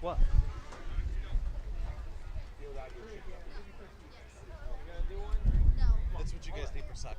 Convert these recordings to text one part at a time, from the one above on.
What? That's what you guys need for soccer.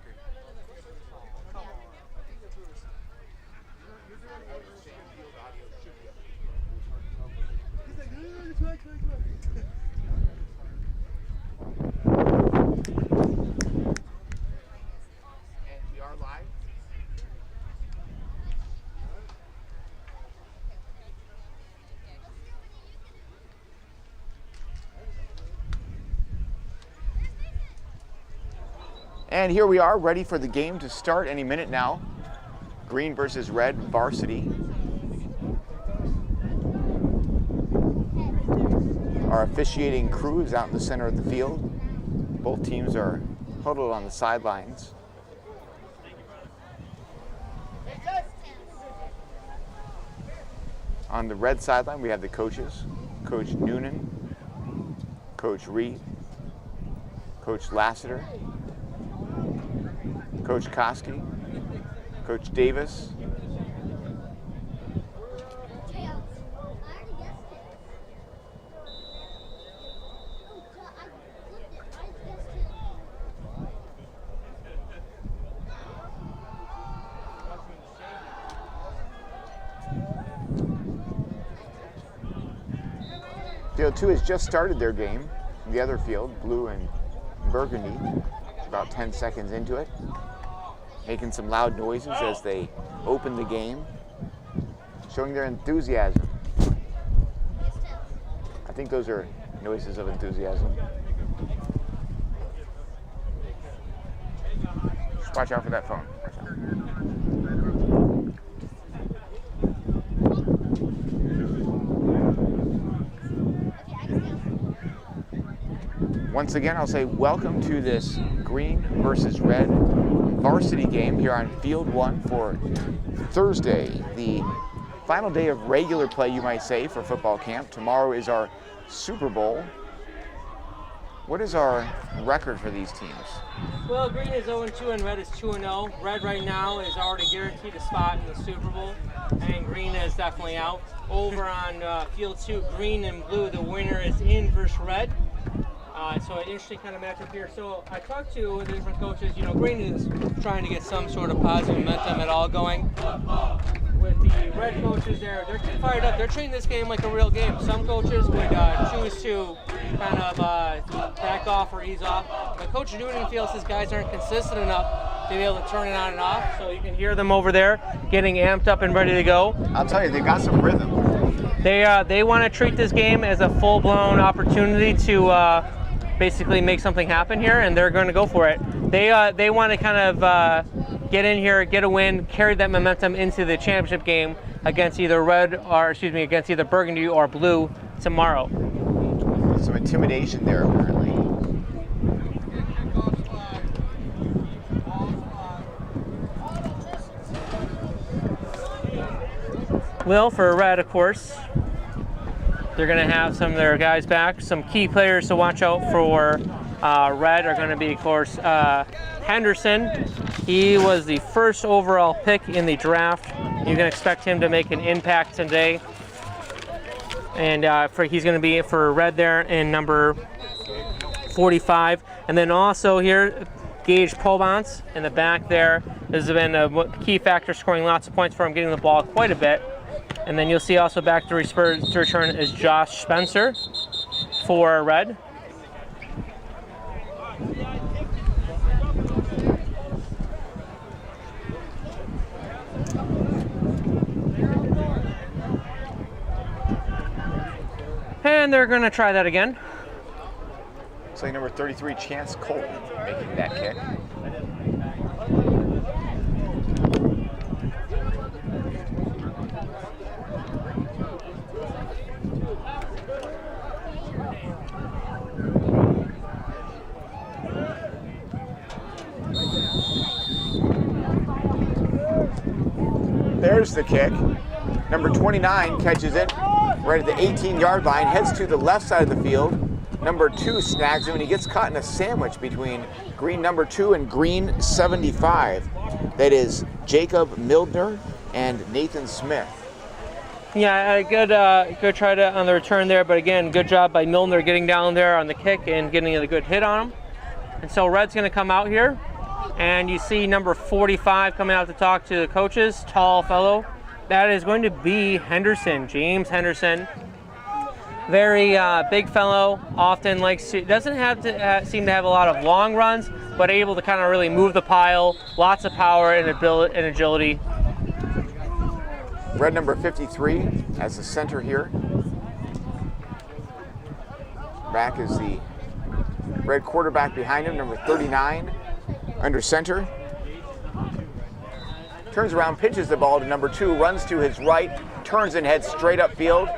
And here we are, ready for the game to start any minute now. Green versus red varsity. Our officiating crew is out in the center of the field. Both teams are huddled on the sidelines. On the red sideline, we have the coaches. Coach Noonan, Coach Reed, Coach Lassiter, Coach Koski, Coach Davis, Field 2 has just started their game. The other field, blue and burgundy, about 10 seconds into it, making some loud noises as they open the game, showing their enthusiasm. I think those are noises of enthusiasm. Just watch out for that phone. Once again, I'll say welcome to this green versus red varsity game here on Field 1 for Thursday, the final day of regular play, you might say, for football camp. Tomorrow is our Super Bowl. What is our record for these teams? Well, green is 0-2 and red is 2-0. Red right now is already guaranteed a spot in the Super Bowl, and green is definitely out. Over on Field 2, green and blue, the winner is in versus red. So an interesting kind of matchup here. So I talked to the different coaches. You know, green is trying to get some sort of positive momentum at all going. With the red coaches there, they're getting fired up. They're treating this game like a real game. Some coaches would choose to kind of back off or ease off. But Coach Noonan feels his guys aren't consistent enough to be able to turn it on and off. So you can hear them over there getting amped up and ready to go. I'll tell you, they got some rhythm. They want to treat this game as a full-blown opportunity to basically make something happen here, and they're going to go for it. They want to kind of get in here, get a win, carry that momentum into the championship game against either against either burgundy or blue tomorrow. Some intimidation there, apparently. Well, for red, of course, they're going to have some of their guys back. Some key players to watch out for red are going to be, of course, Henderson. He was the first overall pick in the draft. You can expect him to make an impact today. And he's going to be for red there in number 45. And then also here, Gage Pobance in the back there. This has been a key factor, scoring lots of points for him, getting the ball quite a bit. And then you'll see also back to return is Josh Spencer for red. And they're going to try that again. So number 33, Chance Colton, making that kick. There's the kick. Number 29 catches it right at the 18-yard line, heads to the left side of the field. Number 2 snags him, and he gets caught in a sandwich between green number 2 and green 75. That is Jacob Mildner and Nathan Smith. Yeah, good try on the return there, but again, good job by Milner getting down there on the kick and getting a good hit on him. And so Red's going to come out here, and you see number 45 coming out to talk to the coaches, tall fellow. That is going to be Henderson, James Henderson. Very big fellow, often likes to, doesn't have to seem to have a lot of long runs, but able to kind of really move the pile, lots of power and agility. Red number 53 as the center here. Back is the Red quarterback behind him, number 39, under center. Turns around, pitches the ball to number 2, runs to his right, turns and heads straight upfield.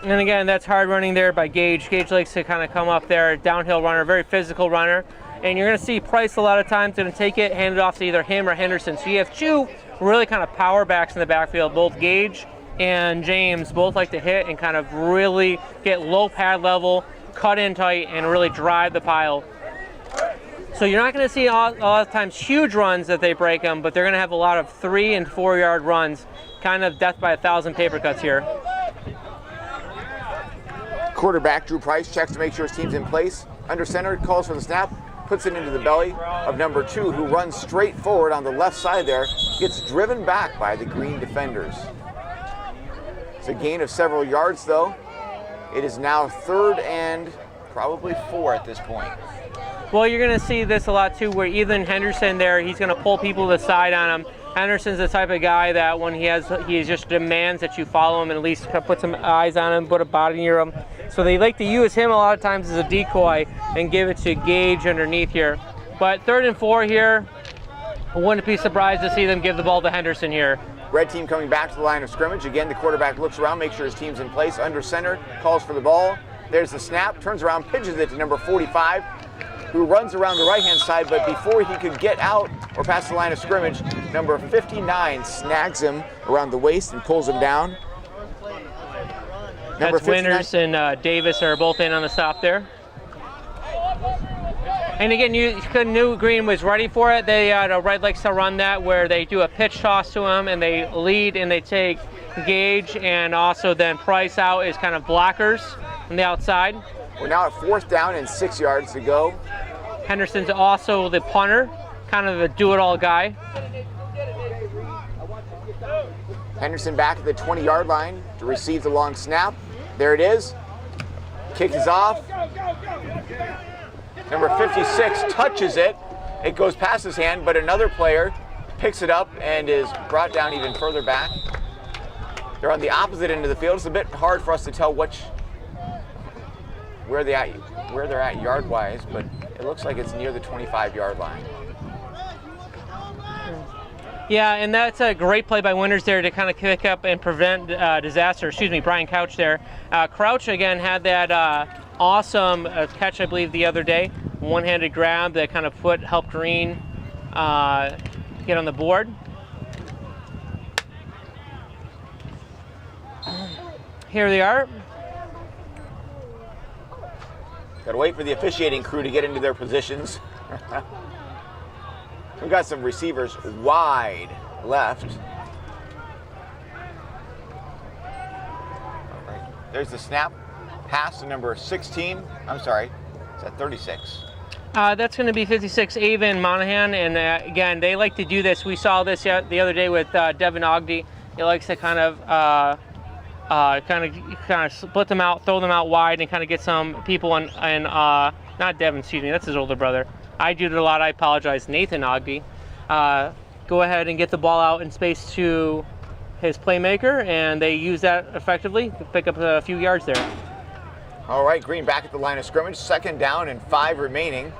And again, that's hard running there by Gage. Gage likes to kind of come up there, downhill runner, very physical runner. And you're going to see Price a lot of times going to take it, hand it off to either him or Henderson. So you have two really kind of power backs in the backfield. Both Gage and James both like to hit and kind of really get low pad level, cut in tight, and really drive the pile. So you're not going to see a lot of times huge runs that they break them, but they're going to have a lot of 3 and 4 yard runs, kind of death by 1,000 paper cuts here. Quarterback Drew Price checks to make sure his team's in place. Under center, calls for the snap, puts it into the belly of number 2, who runs straight forward on the left side there, gets driven back by the green defenders. It's a gain of several yards though. It is now 3rd and probably 4 at this point. Well, you're going to see this a lot too, where Ethan Henderson there, he's going to pull people to the side on him. Henderson's the type of guy that when he just demands that you follow him and at least put some eyes on him, put a body near him. So they like to use him a lot of times as a decoy and give it to Gage underneath here. But 3rd and 4 here, I wouldn't be surprised to see them give the ball to Henderson here. Red team coming back to the line of scrimmage. Again, the quarterback looks around, makes sure his team's in place. Under center, calls for the ball. There's the snap, turns around, pitches it to number 45, who runs around the right-hand side, but before he could get out or past the line of scrimmage, number 59 snags him around the waist and pulls him down. That's Winters and Davis are both in on the stop there. And again, you knew Green was ready for it. The Red likes to run that where they do a pitch toss to him and they lead and they take Gage and also then Price out as kind of blockers on the outside. We're now at 4th down and 6 yards to go. Henderson's also the punter, kind of a do-it-all guy. Henderson back at the 20-yard line to receive the long snap. There it is. Kick is off. Number 56 touches it. It goes past his hand, but another player picks it up and is brought down even further back. They're on the opposite end of the field. It's a bit hard for us to tell where they're at yard-wise, but it looks like it's near the 25-yard line. Yeah, and that's a great play by Winters there to kind of kick up and prevent disaster. Excuse me, Brian Couch there. Crouch, again, had that awesome catch, I believe, the other day. One-handed grab that kind of helped Green get on the board. Here they are. Got to wait for the officiating crew to get into their positions. We've got some receivers wide left. All right. There's the snap. Pass to number 16. I'm sorry, is that 36? That's going to be 56, Avon Monahan. And again, they like to do this. We saw this the other day with Devin Ogden. He likes to kind of split them out, throw them out wide, and kind of get some people in not Devin, excuse me, that's his older brother. I do it a lot, I apologize, Nathan Ogden. Go ahead and get the ball out in space to his playmaker, and they use that effectively to pick up a few yards there. All right, Green back at the line of scrimmage, 2nd down and 5 remaining.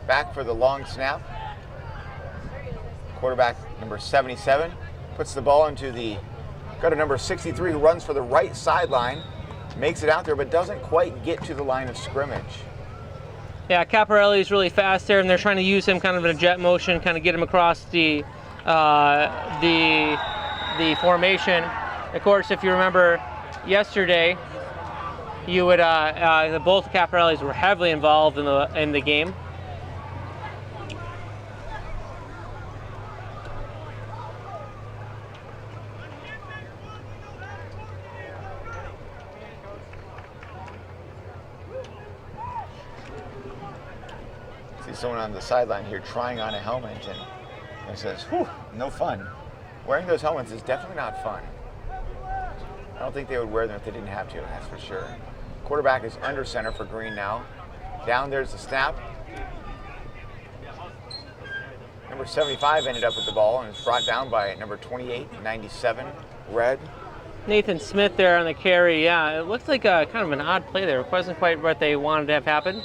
Back for the long snap. Quarterback number 77 puts the ball into got a number 63 who runs for the right sideline, makes it out there, but doesn't quite get to the line of scrimmage. Yeah, Caparelli is really fast there, and they're trying to use him kind of in a jet motion, kind of get him across the formation. Of course, if you remember yesterday, you would both Caparellis were heavily involved in the game. See someone on the sideline here trying on a helmet and it says, whew, no fun. Wearing those helmets is definitely not fun. I don't think they would wear them if they didn't have to, that's for sure. Quarterback is under center for Green now. Down there's the snap. Number 75 ended up with the ball and was brought down by number 28, 97, Red. Nathan Smith there on the carry. Yeah, it looks like kind of an odd play there. It wasn't quite what they wanted to have happen.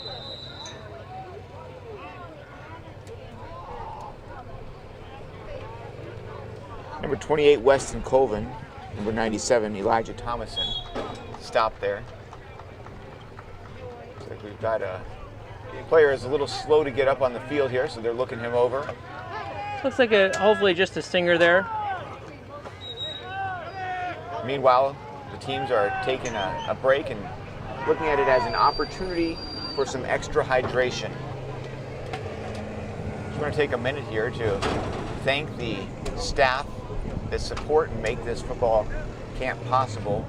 Number 28, Weston Colvin. Number 97, Elijah Thomason. Stop there. Looks like we've got a player is a little slow to get up on the field here, so they're looking him over. Looks like hopefully just a stinger there. Meanwhile, the teams are taking a break and looking at it as an opportunity for some extra hydration. Just want to take a minute here to thank the staff that support and make this football camp possible.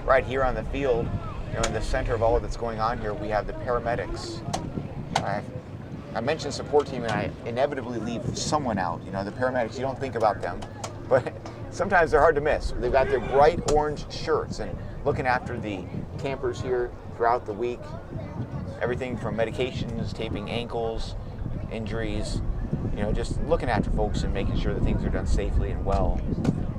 Right here on the field, in the center of all that's going on here, we have the paramedics. I mentioned support team and I inevitably leave someone out. The paramedics, you don't think about them, but sometimes they're hard to miss. They've got their bright orange shirts and looking after the campers here throughout the week. Everything from medications, taping ankles, injuries, just looking after folks and making sure that things are done safely and well.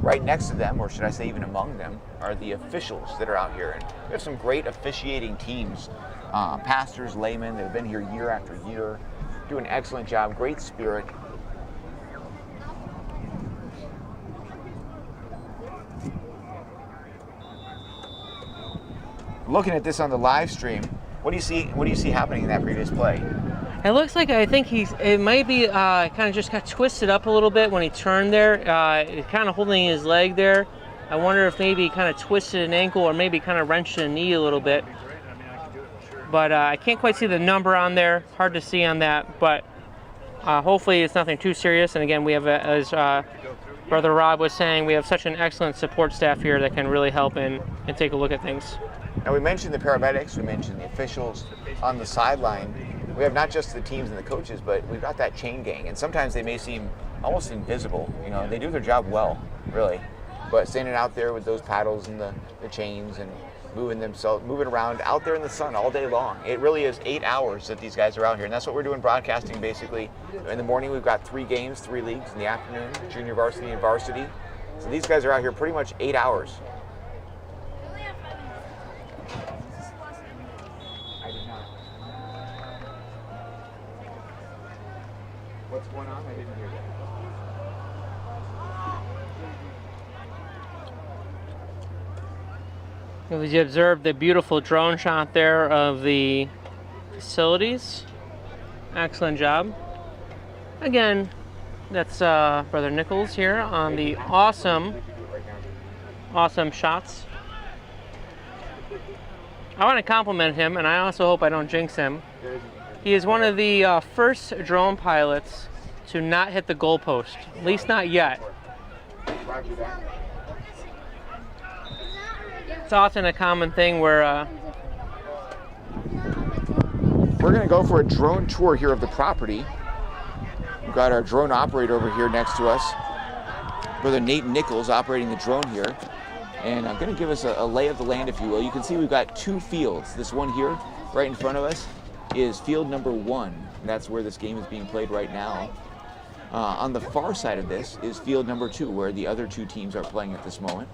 Right next to them, or should I say even among them, are the officials that are out here. And we have some great officiating teams, pastors, laymen that have been here year after year, do an excellent job, great spirit. Looking at this on the live stream, what do you see happening in that previous play? It looks like I think it might be kind of just got twisted up a little bit when he turned there, kind of holding his leg there. I wonder if maybe he kind of twisted an ankle or maybe kind of wrenched a knee a little bit. But I can't quite see the number on there. Hard to see on that, but hopefully it's nothing too serious. And again, we have, as Brother Rob was saying, we have such an excellent support staff here that can really help and take a look at things. Now we mentioned the paramedics, we mentioned the officials on the sideline. We have not just the teams and the coaches, but we've got that chain gang. And sometimes they may seem almost invisible. They do their job well, really. But standing out there with those paddles and the chains and moving around out there in the sun all day long. It really is 8 hours that these guys are out here. And that's what we're doing broadcasting basically. In the morning, we've got 3 games, 3 leagues. In the afternoon, junior varsity and varsity. So these guys are out here pretty much 8 hours. What's going on? I didn't hear that. As you observe the beautiful drone shot there of the facilities. Excellent job. Again, that's Brother Nichols here on the awesome shots. I want to compliment him, and I also hope I don't jinx him. He is one of the first drone pilots to not hit the goalpost, at least not yet. It's often a common thing where... We're going to go for a drone tour here of the property. We've got our drone operator over here next to us, Brother Nate Nichols, operating the drone here. And I'm going to give us a lay of the land, if you will. You can see we've got 2 fields. This one here, right in front of us, is field number 1. And that's where this game is being played right now. On the far side of this is field number 2, where the other 2 teams are playing at this moment.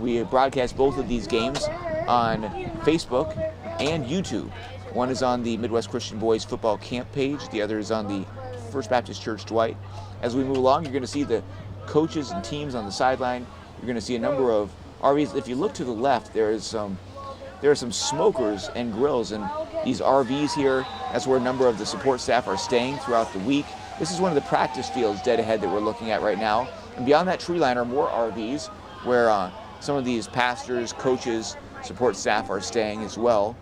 We broadcast both of these games on Facebook and YouTube. One is on the Midwest Christian Boys Football Camp page. The other is on the First Baptist Church Dwight. As we move along, you're going to see the coaches and teams on the sideline. You're going to see a number of RVs. If you look to the left, there are some smokers and grills, and these RVs here, that's where a number of the support staff are staying throughout the week. This is one of the practice fields dead ahead that we're looking at right now. And beyond that tree line are more RVs where some of these pastors, coaches, support staff are staying as well.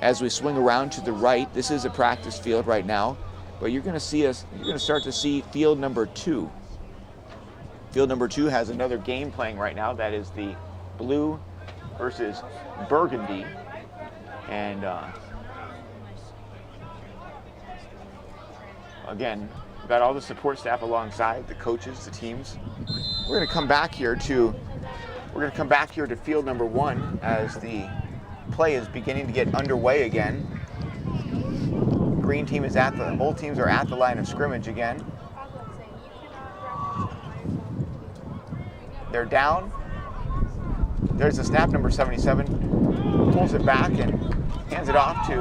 As we swing around to the right, this is a practice field right now, but you're going to start to see field number 2. Field number 2 has another game playing right now. That is the blue versus burgundy. And again, we've got all the support staff alongside, the coaches, the teams. We're going to come back here to field number 1 as the play is beginning to get underway again. Green team is both teams are at the line of scrimmage again. They're down. There's the snap, number 77 pulls it back and hands it off to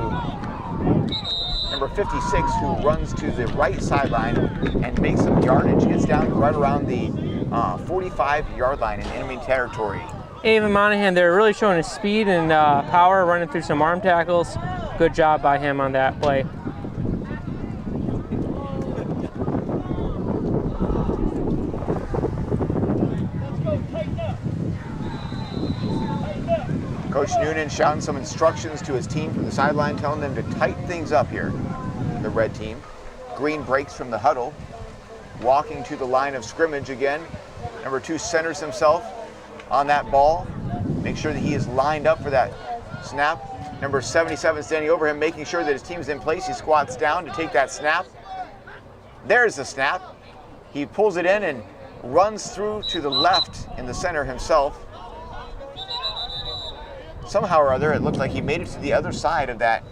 number 56, who runs to the right sideline and makes some yardage, gets down right around the 45-yard line in enemy territory. Avon Monahan, they're really showing his speed and power, running through some arm tackles. Good job by him on that play. Coach Noonan shouting some instructions to his team from the sideline, telling them to tighten things up here, the red team. Green breaks from the huddle, walking to the line of scrimmage again. Number 2 centers himself on that ball, make sure that he is lined up for that snap. Number 77 standing over him, making sure that his team's in place. He squats down to take that snap. There's the snap. He pulls it in and runs through to the left in the center himself. Somehow or other, it looked like he made it to the other side of that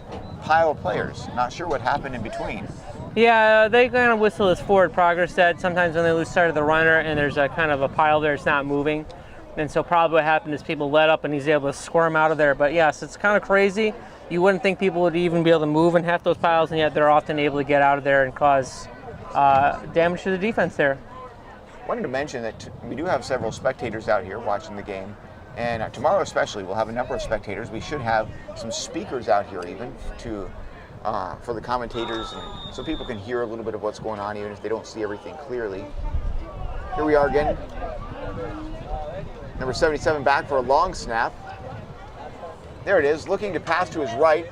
pile of players. Not sure what happened in between. Yeah, they kind of whistle as forward progress said. Sometimes when they lose sight of the runner and there's a kind of a pile there, it's not moving. And so probably what happened is people let up and he's able to squirm out of there. But yes, it's kind of crazy. You wouldn't think people would even be able to move in half those piles, and yet they're often able to get out of there and cause damage to the defense there. Wanted to mention that we do have several spectators out here watching the game. And tomorrow especially, we'll have a number of spectators. We should have some speakers out here even for the commentators, and so people can hear a little bit of what's going on even if they don't see everything clearly. Here we are again. Number 77 back for a long snap. There it is, looking to pass to his right.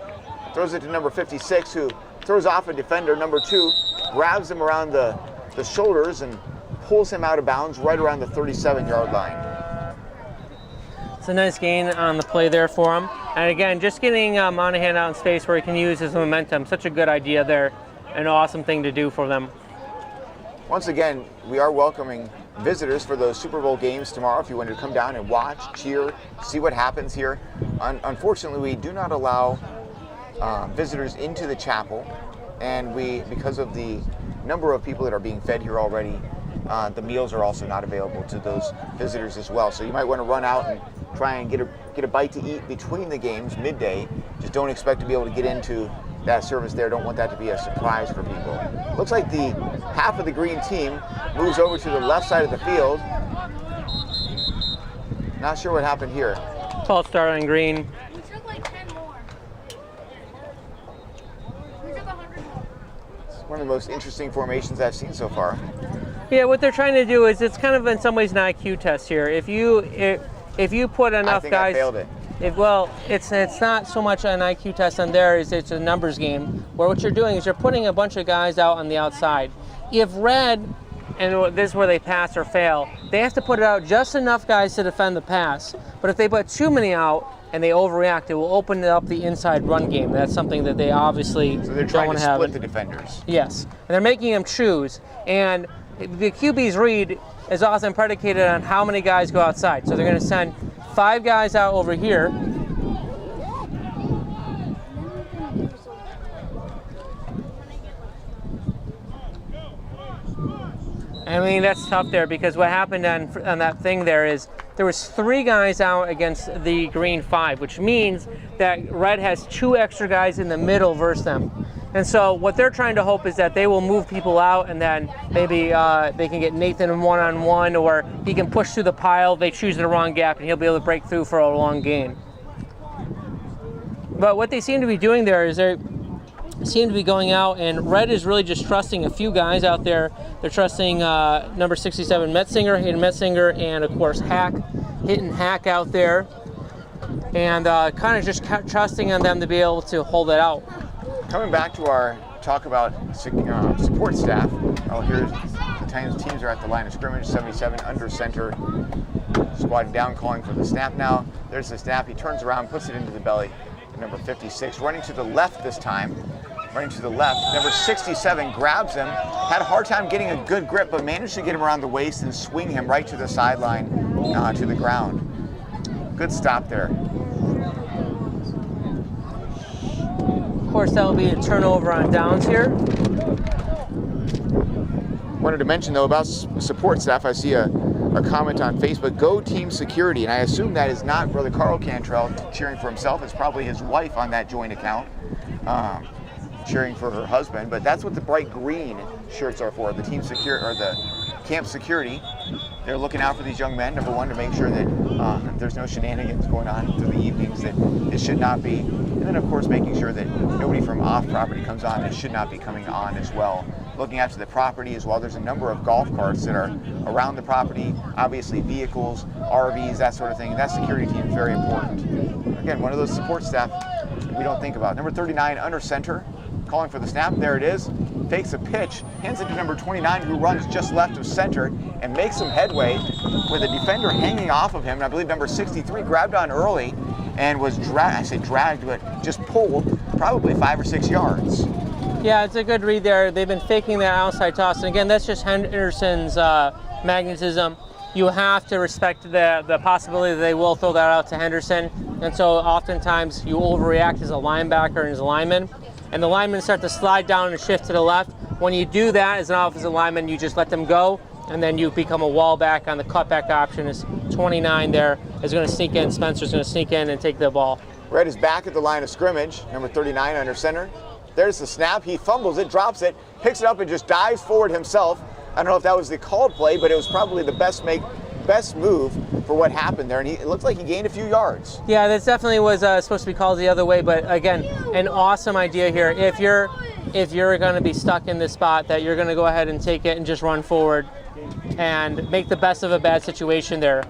Throws it to number 56, who throws off a defender. Number 2 grabs him around the shoulders and pulls him out of bounds right around the 37-yard line. It's a nice gain on the play there for him. And again, just getting Monahan out in space where he can use his momentum. Such a good idea there. An awesome thing to do for them. Once again, we are welcoming visitors for those Super Bowl games tomorrow. If you wanted to come down and watch, cheer, see what happens here. Unfortunately, we do not allow visitors into the chapel. And because of the number of people that are being fed here already, the meals are also not available to those visitors as well. So you might want to run out and try and get a bite to eat between the games, midday. Just don't expect to be able to get into that service there. Don't want that to be a surprise for people. Looks like the half of the green team moves over to the left side of the field. Not sure what happened here. False start on green. We took like 10 more. We took 100 more. It's one of the most interesting formations I've seen so far. Yeah, what they're trying to do is it's kind of in some ways an IQ test here. If you put enough I think guys, I failed it. It's not so much an IQ test on there as it's a numbers game, where what you're doing is you're putting a bunch of guys out on the outside. If red, and this is where they pass or fail, they have to put it out just enough guys to defend the pass. But if they put too many out and they overreact, it will open up the inside run game. That's something that they obviously So they're don't trying want to to have. split the defenders. Yes, and they're making them choose. And the QB's read is often predicated on how many guys go outside. So they're going to send 5 guys out over here. I mean, that's tough there because what happened on that thing there is there was 3 guys out against the green 5, which means that red has 2 extra guys in the middle versus them. And so what they're trying to hope is that they will move people out, and then maybe they can get Nathan one-on-one, or he can push through the pile. They choose the wrong gap, and he'll be able to break through for a long gain. But what they seem to be doing there is they seem to be going out, and red is really just trusting a few guys out there. They're trusting number 67 Hayden Metzinger, and of course hitting Hack out there, and kind of just trusting on them to be able to hold it out. Coming back to our talk about support staff. Here's the teams are at the line of scrimmage. 77 under center, squatting down, calling for the snap now. There's the snap. He turns around, puts it into the belly. Number 56 running to the left this time. running to the left. Number 67 grabs him, had a hard time getting a good grip, but managed to get him around the waist and swing him right to the sideline, to the ground. Good stop there. Of course, that will be a turnover on downs here. Wanted to mention though about support staff, I see a comment on Facebook, go team security, and I assume that is not Brother Carl Cantrell cheering for himself, it's probably his wife on that joint account cheering for her husband, but that's what the bright green shirts are for, the team security, or the camp security. They're looking out for these young men, number one, to make sure that there's no shenanigans going on through the evenings that it should not be, and then of course making sure that nobody from off property comes on that should not be coming on as well. Looking after the property as well. There's a number of golf carts that are around the property, obviously vehicles, RVs, that sort of thing. That security team is very important. Again, one of those support staff we don't think about. Number 39 under center, calling for the snap. There it is. Takes a pitch, hands it to number 29 who runs just left of center and makes some headway with a defender hanging off of him. And I believe number 63 grabbed on early and was dragged, but just pulled probably 5 or 6 yards. Yeah, it's a good read there. They've been faking that outside toss. And again, that's just Henderson's magnetism. You have to respect the possibility that they will throw that out to Henderson. And so oftentimes you overreact as a linebacker and as a lineman. And the linemen start to slide down and shift to the left. When you do that as an offensive lineman, you just let them go. And then you become a wall back on the cutback option. Is 29 there is going to sneak in. Spencer's going to sneak in and take the ball. Red is back at the line of scrimmage. Number 39 under center. There's the snap. He fumbles it, drops it, picks it up, and just dives forward himself. I don't know if that was the called play, but it was probably the best move for what happened there. And it looked like he gained a few yards. Yeah, that definitely was supposed to be called the other way. But again, an awesome idea here. If you're going to be stuck in this spot, that you're going to go ahead and take it and just run forward and make the best of a bad situation there.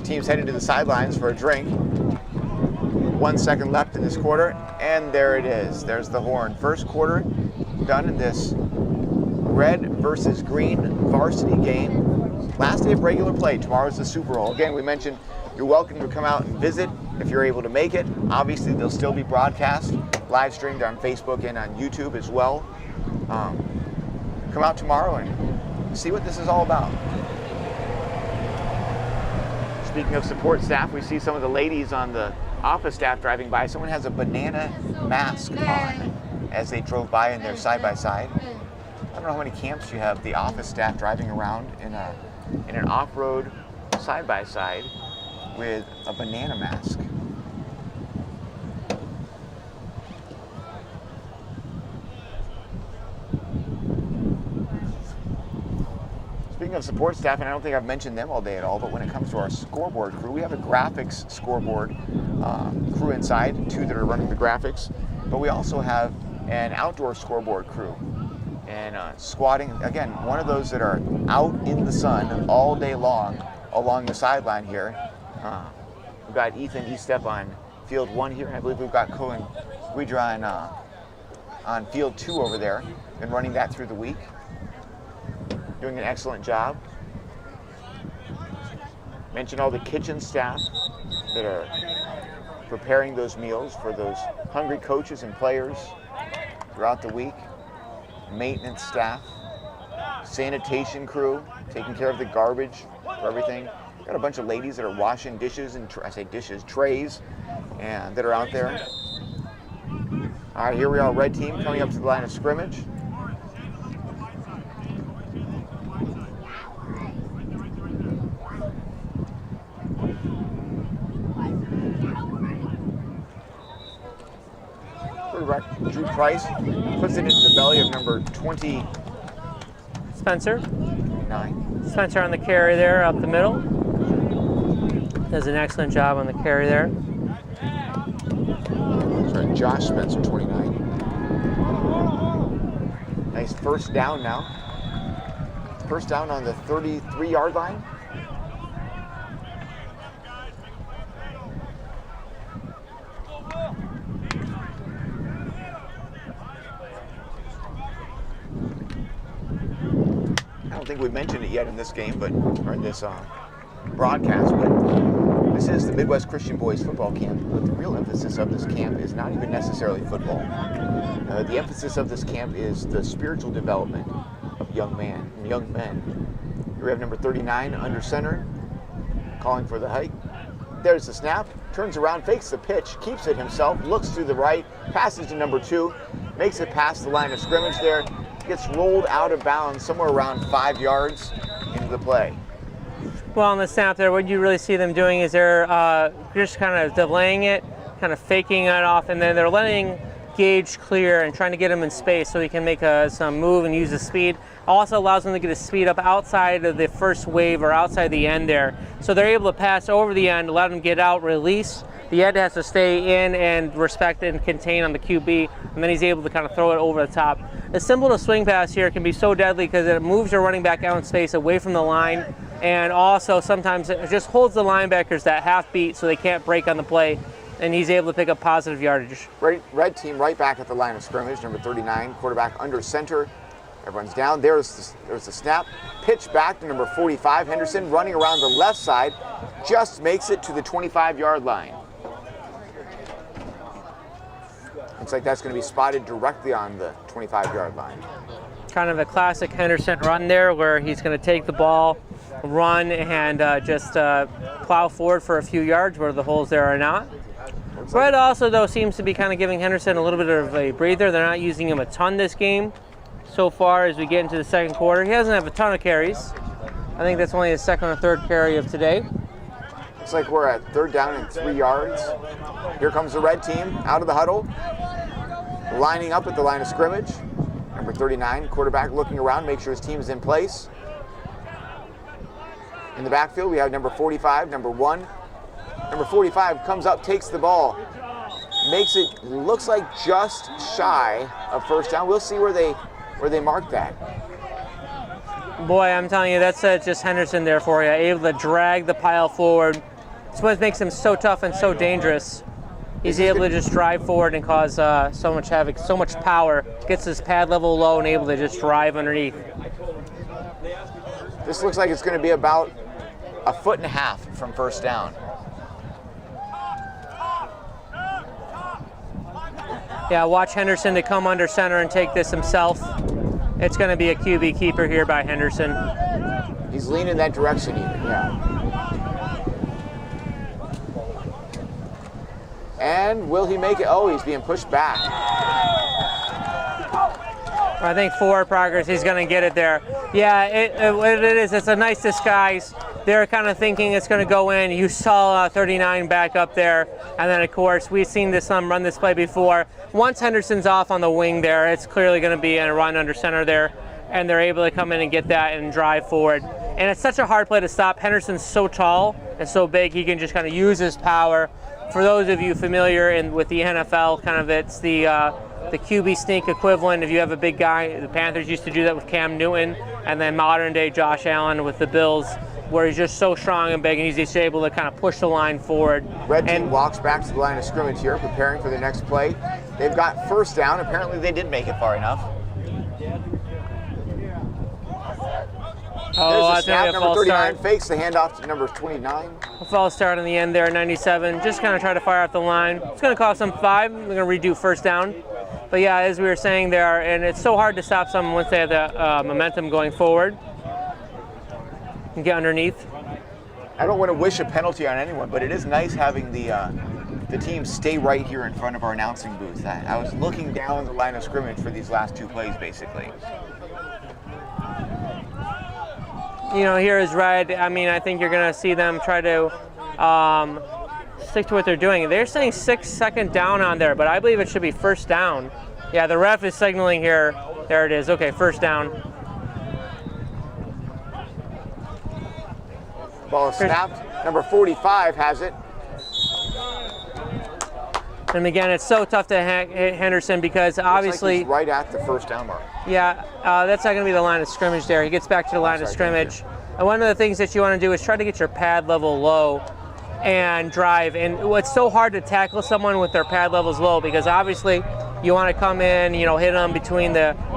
Team's headed to the sidelines for a drink. 1 second left in this quarter, and there it is. There's the horn. First quarter done in this red versus green varsity game. Last day of regular play. Tomorrow's the Super Bowl. Again, we mentioned you're welcome to come out and visit if you're able to make it. Obviously, they'll still be broadcast, live streamed on Facebook and on YouTube as well. Come out tomorrow and see what this is all about. Speaking of support staff, we see some of the ladies on the office staff driving by. Someone has a banana mask on as they drove by in their side-by-side. I don't know how many camps you have the office staff driving around in an off-road side-by-side with a banana mask. Speaking of support staff, and I don't think I've mentioned them all day at all, but when it comes to our scoreboard crew, we have a graphics scoreboard crew inside, 2 that are running the graphics, but we also have an outdoor scoreboard crew. And squatting, again, one of those that are out in the sun all day long along the sideline here. We've got Ethan Estep on field 1 here, and I believe we've got Cohen Guidra on field 2 over there. Been running that through the week. Doing an excellent job. Mention all the kitchen staff that are preparing those meals for those hungry coaches and players throughout the week. Maintenance staff, sanitation crew, taking care of the garbage for everything. Got a bunch of ladies that are washing dishes and trays, and that are out there. All right, here we are, red team coming up to the line of scrimmage. Drew Price puts it into the belly of number 20. Spencer. 9. Spencer on the carry there up the middle. Does an excellent job on the carry there. Sorry, Josh Spencer, 29. Nice first down now. First down on the 33-yard line. I don't think we mentioned it yet in this game, or in this broadcast, but the This is the Midwest Christian Boys Football Camp, but the real emphasis of this camp is not even necessarily football. The emphasis of this camp is the spiritual development of young men. Here we have number 39 under center, calling for the hike. There's the snap, turns around, fakes the pitch, keeps it himself, looks to the right, passes to number 2, makes it past the line of scrimmage there, gets rolled out of bounds somewhere around 5 yards into the play. Well, on the snap there, what you really see them doing is they're just kind of delaying it, kind of faking it off, and then they're letting Gage clear and trying to get him in space so he can make some move and use the speed. Also allows them to get his speed up outside of the first wave or outside the end there. So they're able to pass over the end, let him get out, release. The end has to stay in and respect and contain on the QB, and then he's able to kind of throw it over the top. A simple swing pass here can be so deadly because it moves your running back out in space away from the line, and also sometimes it just holds the linebackers that half beat so they can't break on the play, and he's able to pick up positive yardage. Red team right back at the line of scrimmage, number 39, quarterback under center. Everyone's down. There's the snap. Pitch back to number 45, Henderson, running around the left side, just makes it to the 25-yard line. Looks like that's going to be spotted directly on the 25-yard line. Kind of a classic Henderson run there where he's going to take the ball, run, and just plow forward for a few yards where the holes there are not. Red also, though, seems to be kind of giving Henderson a little bit of a breather. They're not using him a ton this game so far as we get into the second quarter. He doesn't have a ton of carries. I think that's only his second or third carry of today. Looks like we're at 3rd down and 3 yards. Here comes the red team out of the huddle, lining up at the line of scrimmage. Number 39, quarterback, looking around, make sure his team is in place. In the backfield, we have number 45, number 1. Number 45 comes up, takes the ball, makes it, looks like just shy of 1st down. We'll see where they mark that. Boy, I'm telling you, that's just Henderson there for you, able to drag the pile forward. It's what makes him so tough and so dangerous. He's able to just drive forward and cause so much havoc, so much power. Gets his pad level low and able to just drive underneath. This looks like it's going to be about 1.5 feet from 1st down. Yeah, watch Henderson to come under center and take this himself. It's going to be a QB keeper here by Henderson. He's leaning that direction even, yeah. And will he make it? Oh, he's being pushed back. I think forward progress, he's going to get it there. Yeah, what it is, it's a nice disguise. They're kind of thinking it's going to go in. You saw 39 back up there. And then, of course, we've seen this run this play before. Once Henderson's off on the wing there, it's clearly going to be a run under center there. And they're able to come in and get that and drive forward. And it's such a hard play to stop. Henderson's so tall and so big, he can just kind of use his power. For those of you familiar with the NFL, kind of it's the QB sneak equivalent. If you have a big guy, the Panthers used to do that with Cam Newton, and then modern day Josh Allen with the Bills, where he's just so strong and big, and he's just able to kind of push the line forward. Red team walks back to the line of scrimmage here, preparing for the next play. They've got 1st down. Apparently they didn't make it far enough. Oh, there's a snap. Number 39 fakes the handoff to number 29. A false start on the end there, 97. Just kind of try to fire up the line. It's going to cost them 5. They're going to redo 1st down. But yeah, as we were saying there, and it's so hard to stop someone once they have the momentum going forward. And get underneath. I don't want to wish a penalty on anyone, but it is nice having the team stay right here in front of our announcing booth. I was looking down the line of scrimmage for these last 2 plays, basically. You know, here is Red. I mean, I think you're going to see them try to stick to what they're doing. They're saying 6-second down on there, but I believe it should be 1st down. Yeah, the ref is signaling here. There it is. Okay, 1st down. Ball is snapped. Number 45 has it. And again, it's so tough to hit Henderson because obviously... Looks like he's right at the 1st down mark. Yeah, that's not going to be the line of scrimmage there. He gets back to the line of scrimmage. And one of the things that you want to do is try to get your pad level low and drive. And it's so hard to tackle someone with their pad levels low because obviously you want to come in, you know, hit them between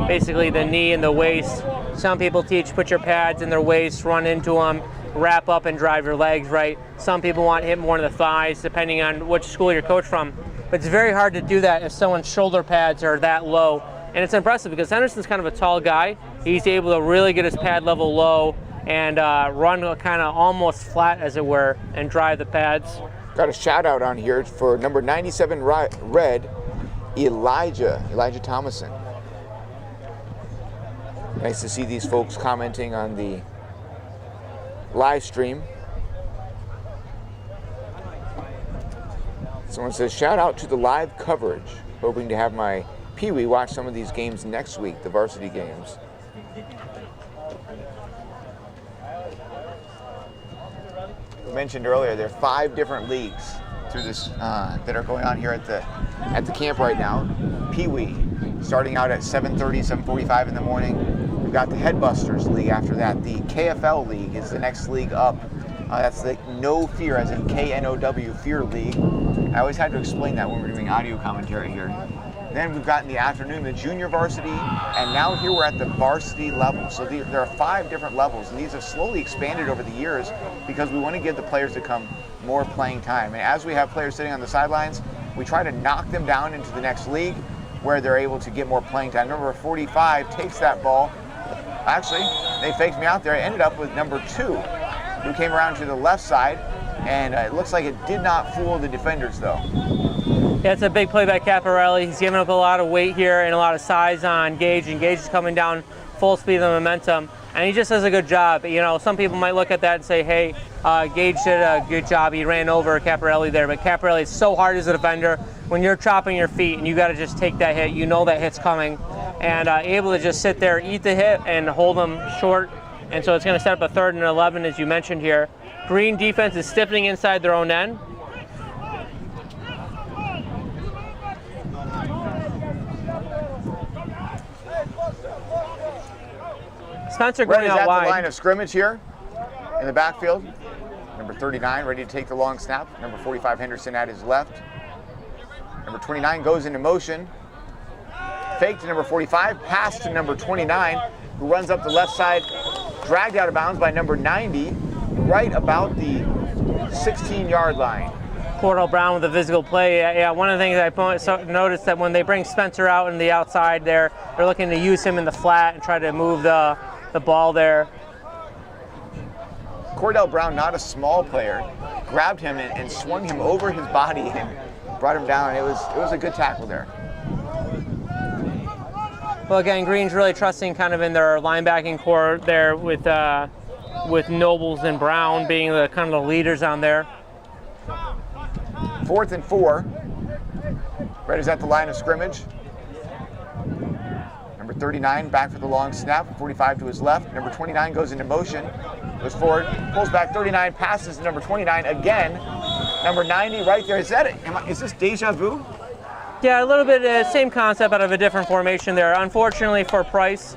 basically the knee and the waist. Some people teach put your pads in their waist, run into them, wrap up and drive your legs, right? Some people want to hit more in the thighs, depending on which school you're coached from. But it's very hard to do that if someone's shoulder pads are that low. And it's impressive because Henderson's kind of a tall guy. He's able to really get his pad level low and run kind of almost flat, as it were, and drive the pads. Got a shout out on here for number 97 Red, Elijah Thomason. Nice to see these folks commenting on the live stream. Someone says, shout out to the live coverage. Hoping to have my Pee-wee watch some of these games next week, the varsity games. I mentioned earlier, there are 5 different leagues through this that are going on here at the camp right now. Pee-wee, starting out at 7:30, 7:45 in the morning. We've got the Headbusters League after that. The KFL League is the next league up. That's the No Fear, as in K-N-O-W, Fear League. I always had to explain that when we're doing audio commentary here. Then we've got in the afternoon the junior varsity, and now here we're at the varsity level. So there are 5 different levels, and these have slowly expanded over the years because we want to give the players to come more playing time. And as we have players sitting on the sidelines, we try to knock them down into the next league where they're able to get more playing time. Number 45 takes that ball. Actually, they faked me out there. I ended up with number 2, who came around to the left side, and it looks like it did not fool the defenders, though. Yeah, it's a big play by Caparelli. He's giving up a lot of weight here and a lot of size on Gage, and Gage is coming down full speed of momentum, and he just does a good job. You know, some people might look at that and say, hey, Gage did a good job. He ran over Caparelli there, but Caparelli is so hard as a defender. When you're chopping your feet and you got to just take that hit, you know that hit's coming, and able to just sit there, eat the hit, and hold them short. And so it's going to set up a 3rd and 11, as you mentioned here. Green defense is stiffening inside their own end. Spencer going out wide. Red is at the line of scrimmage here in the backfield. Number 39 ready to take the long snap. Number 45 Henderson at his left. Number 29 goes into motion. Fake to number 45. Pass to number 29, who runs up the left side. Dragged out of bounds by number 90, right about the 16-yard line. Cordell Brown with a physical play. Yeah, one of the things I noticed that when they bring Spencer out in the outside there, they're looking to use him in the flat and try to move the ball there. Cordell Brown, not a small player, grabbed him and swung him over his body and brought him down. It was a good tackle there. Well, again, Green's really trusting kind of in their linebacking core there with Nobles and Brown being the kind of the leaders on there. 4th and 4. Red is at the line of scrimmage. Number 39 back for the long snap. 45 to his left. Number 29 goes into motion. Goes forward, pulls back. 39 passes to number 29 again. Number 90 right there. Is this deja vu? Yeah, a little bit same concept out of a different formation there. Unfortunately for Price,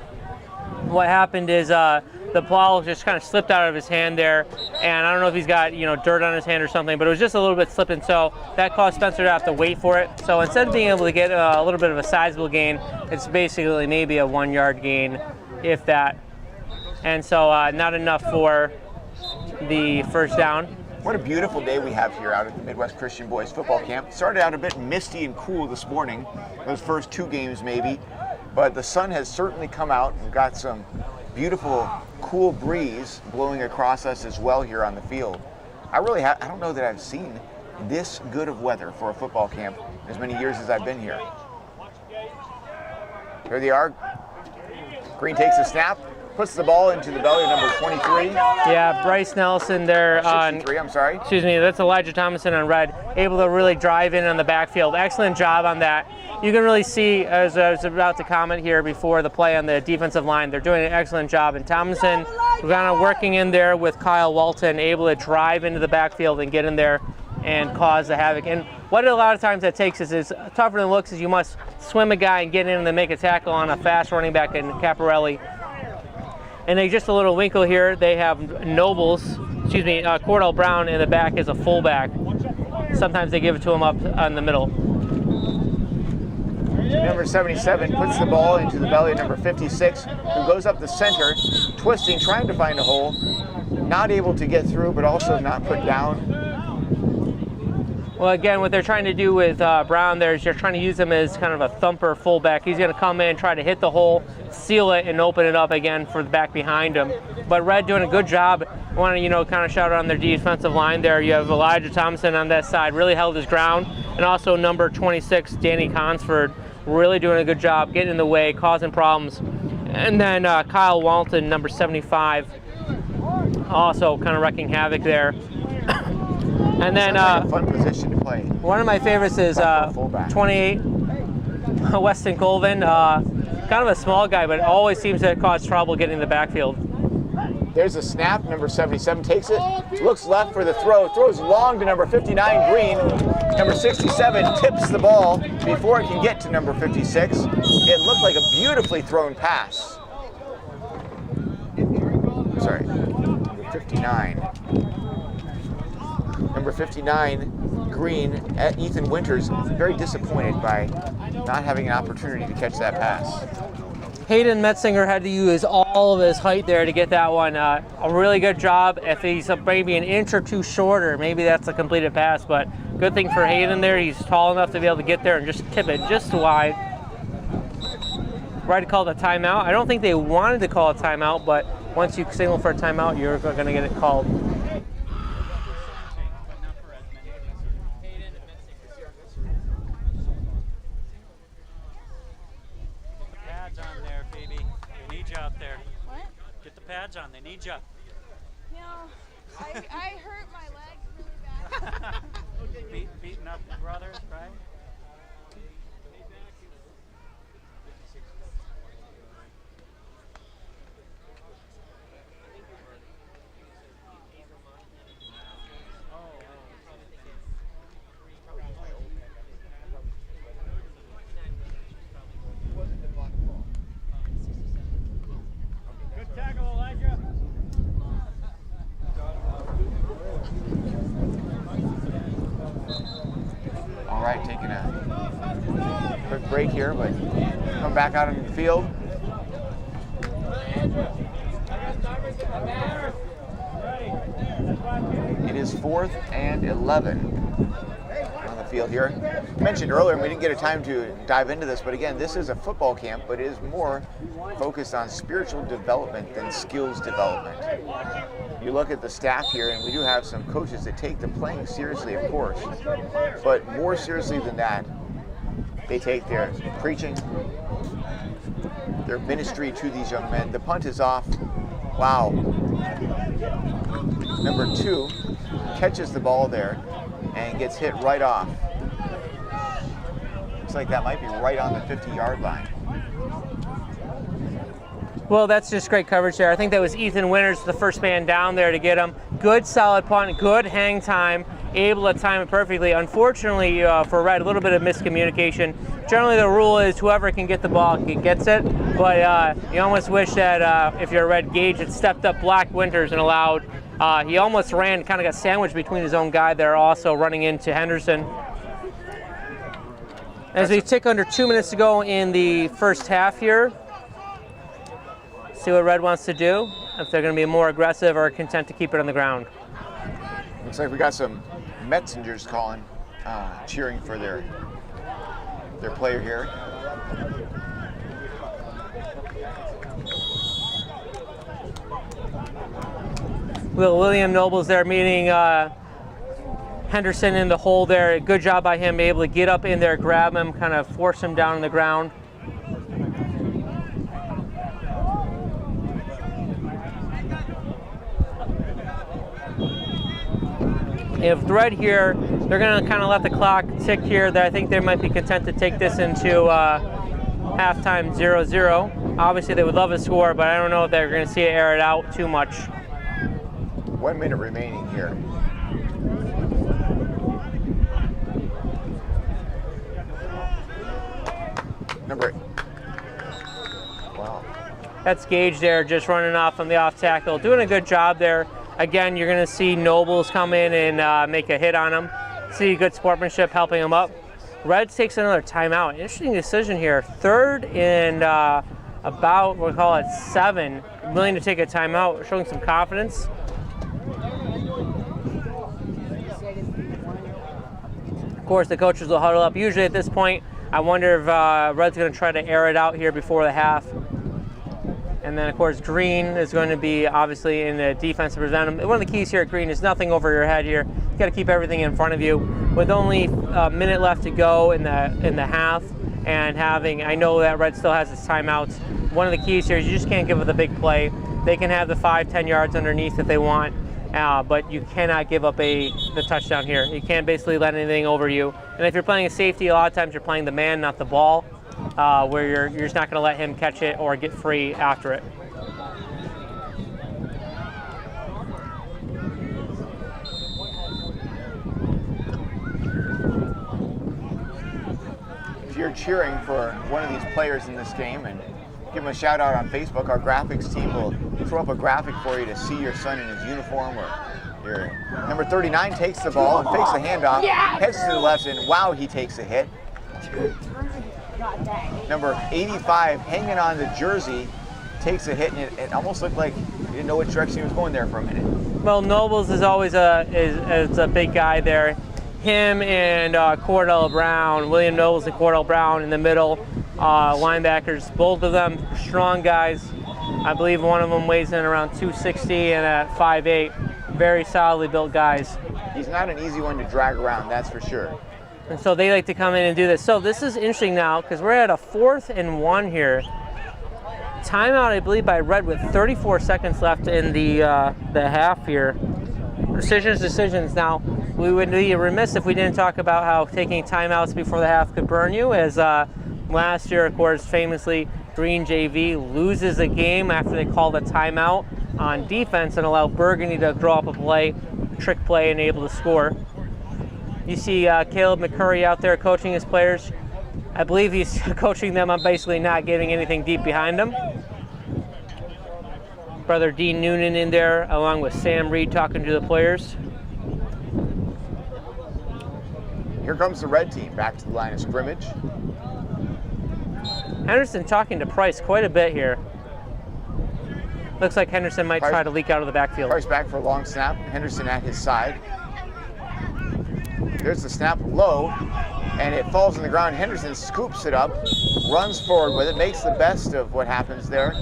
what happened is the ball just kind of slipped out of his hand there, and I don't know if he's got dirt on his hand or something, but it was just a little bit slipping, so that caused Spencer to have to wait for it. So instead of being able to get a little bit of a sizable gain, it's basically maybe a 1-yard gain, if that. And so not enough for the first down. What a beautiful day we have here out at the Midwest Christian Boys Football Camp. Started out a bit misty and cool this morning, those first 2 games maybe, but the sun has certainly come out. We've got some beautiful, cool breeze blowing across us as well here on the field. I don't know that I've seen this good of weather for a football camp as many years as I've been here. Here they are. Green takes a snap, puts the ball into the belly of number 23. Yeah, Bryce Nelson there on 63, I'm sorry. Excuse me, that's Elijah Thomason on red, able to really drive in on the backfield. Excellent job on that. You can really see, as I was about to comment here before the play on the defensive line, they're doing an excellent job. And Thomason, we're kind of working in there with Kyle Walton, able to drive into the backfield and get in there and cause the havoc. And what a lot of times that takes is tougher than it looks, is you must swim a guy and get in and make a tackle on a fast running back in Caparelli. And just a little winkle here, they have Cordell Brown in the back as a fullback. Sometimes they give it to him up on the middle. Number 77 puts the ball into the belly of number 56, who goes up the center, twisting, trying to find a hole. not able to get through, but also not put down. Well, again, what they're trying to do with Brown there is you're trying to use him as kind of a thumper fullback. He's going to come in, try to hit the hole, seal it, and open it up again for the back behind him. But Red doing a good job. I want to, kind of shout out on their defensive line there. You have Elijah Thompson on that side, really held his ground, and also number 26, Danny Consford, really doing a good job, getting in the way, causing problems. And then Kyle Walton, number 75, also kind of wrecking havoc there. And then like a fun position to play. One of my favorites is 28, Weston Colvin. Kind of a small guy, but always seems to cause trouble getting in the backfield. There's a snap. Number 77 takes it, looks left for the throw, throws long to number 59, Green. Number 67 tips the ball before it can get to number 56. It looked like a beautifully thrown pass. Sorry, number 59. Number 59, Green, at Ethan Winters, very disappointed by not having an opportunity to catch that pass. Hayden Metzinger had to use all of his height there to get that one. A really good job. If he's maybe an inch or two shorter, maybe that's a completed pass, but good thing for Hayden there. He's tall enough to be able to get there and just tip it just wide. Right, called a timeout. I don't think they wanted to call a timeout, but once you signal for a timeout, you're going to get it called. Pads on, they need you. No, I hurt my legs really bad. Beating up brothers, right? All right, taking a quick break here, but come back out on the field. It is 4th and 11 on the field here. I mentioned earlier, and we didn't get a time to dive into this, but again, this is a football camp, but it is more focused on spiritual development than skills development. You look at the staff here, and we do have some coaches that take the playing seriously, of course, but more seriously than that, they take their preaching, their ministry to these young men. The punt is off. Wow. Number 2 catches the ball there and gets hit right off. Looks like that might be right on the 50-yard line. Well, that's just great coverage there. I think that was Ethan Winters, the first man down there to get him. Good solid punt, good hang time, able to time it perfectly. Unfortunately for Red, a little bit of miscommunication. Generally the rule is whoever can get the ball gets it, but you almost wish that if you're a Red Gage had stepped up Black Winters and allowed, he almost ran, kind of got sandwiched between his own guy there, also running into Henderson. As we tick under 2 minutes to go in the first half here, see what Red wants to do, if they're going to be more aggressive or content to keep it on the ground. Looks like we got some Messengers calling, cheering for their player here. William Noble's there meeting Henderson in the hole there. Good job by him, able to get up in there, grab him, kind of force him down on the ground. If Red here, they're going to kind of let the clock tick here. That I think they might be content to take this into halftime 0-0. Obviously, they would love a score, but I don't know if they're going to see it air it out too much. 1 minute remaining here. Wow. That's Gage there, just running off on the off tackle, doing a good job there. Again, you're going to see Nobles come in and make a hit on him. See good sportsmanship helping him up. Reds takes another timeout. Interesting decision here. 3rd and about, we'll call it 7. Willing to take a timeout, showing some confidence. course, the coaches will huddle up. Usually at this point, I wonder if Red's going to try to air it out here before the half. And then, of course, green is going to be obviously in the defense to prevent them. One of the keys here at green is nothing over your head here. You got to keep everything in front of you. With only a minute left to go in the half, and I know that Red still has its timeouts. One of the keys here is you just can't give up the big play. They can have the 5-10 yards underneath if they want, but you cannot give up the touchdown here. You can't basically let anything over you. And if you're playing a safety, a lot of times you're playing the man, not the ball. Where you're just not going to let him catch it or get free after it. If you're cheering for one of these players in this game, and give them a shout out on Facebook, our graphics team will throw up a graphic for you to see your son in his uniform. Or your number 39 takes the ball and fakes the handoff, heads to the left, and wow, he takes a hit. Number 85 hanging on the jersey takes a hit, and it almost looked like he didn't know which direction he was going there for a minute. Well, Nobles is always a big guy there. Him and Cordell Brown, William Nobles and Cordell Brown in the middle, linebackers. Both of them strong guys. I believe one of them weighs in around 260 and at 5'8". Very solidly built guys. He's not an easy one to drag around, that's for sure. And so they like to come in and do this. So this is interesting now because we're at a 4th and 1 here. Timeout, I believe, by Red with 34 seconds left in the half here. Decisions. Now, we would be remiss if we didn't talk about how taking timeouts before the half could burn you. As last year, of course, famously, Green JV loses a game after they called a timeout on defense and allow Burgundy to draw up a play, trick play, and able to score. You see Caleb McCurry out there coaching his players. I believe he's coaching them on basically not getting anything deep behind them. Brother Dean Noonan in there, along with Sam Reed talking to the players. Here comes the red team back to the line of scrimmage. Henderson talking to Price quite a bit here. Looks like Henderson might try to leak out of the backfield. Price back for a long snap. Henderson at his side. There's the snap low, and it falls on the ground. Henderson scoops it up, runs forward with it, makes the best of what happens there.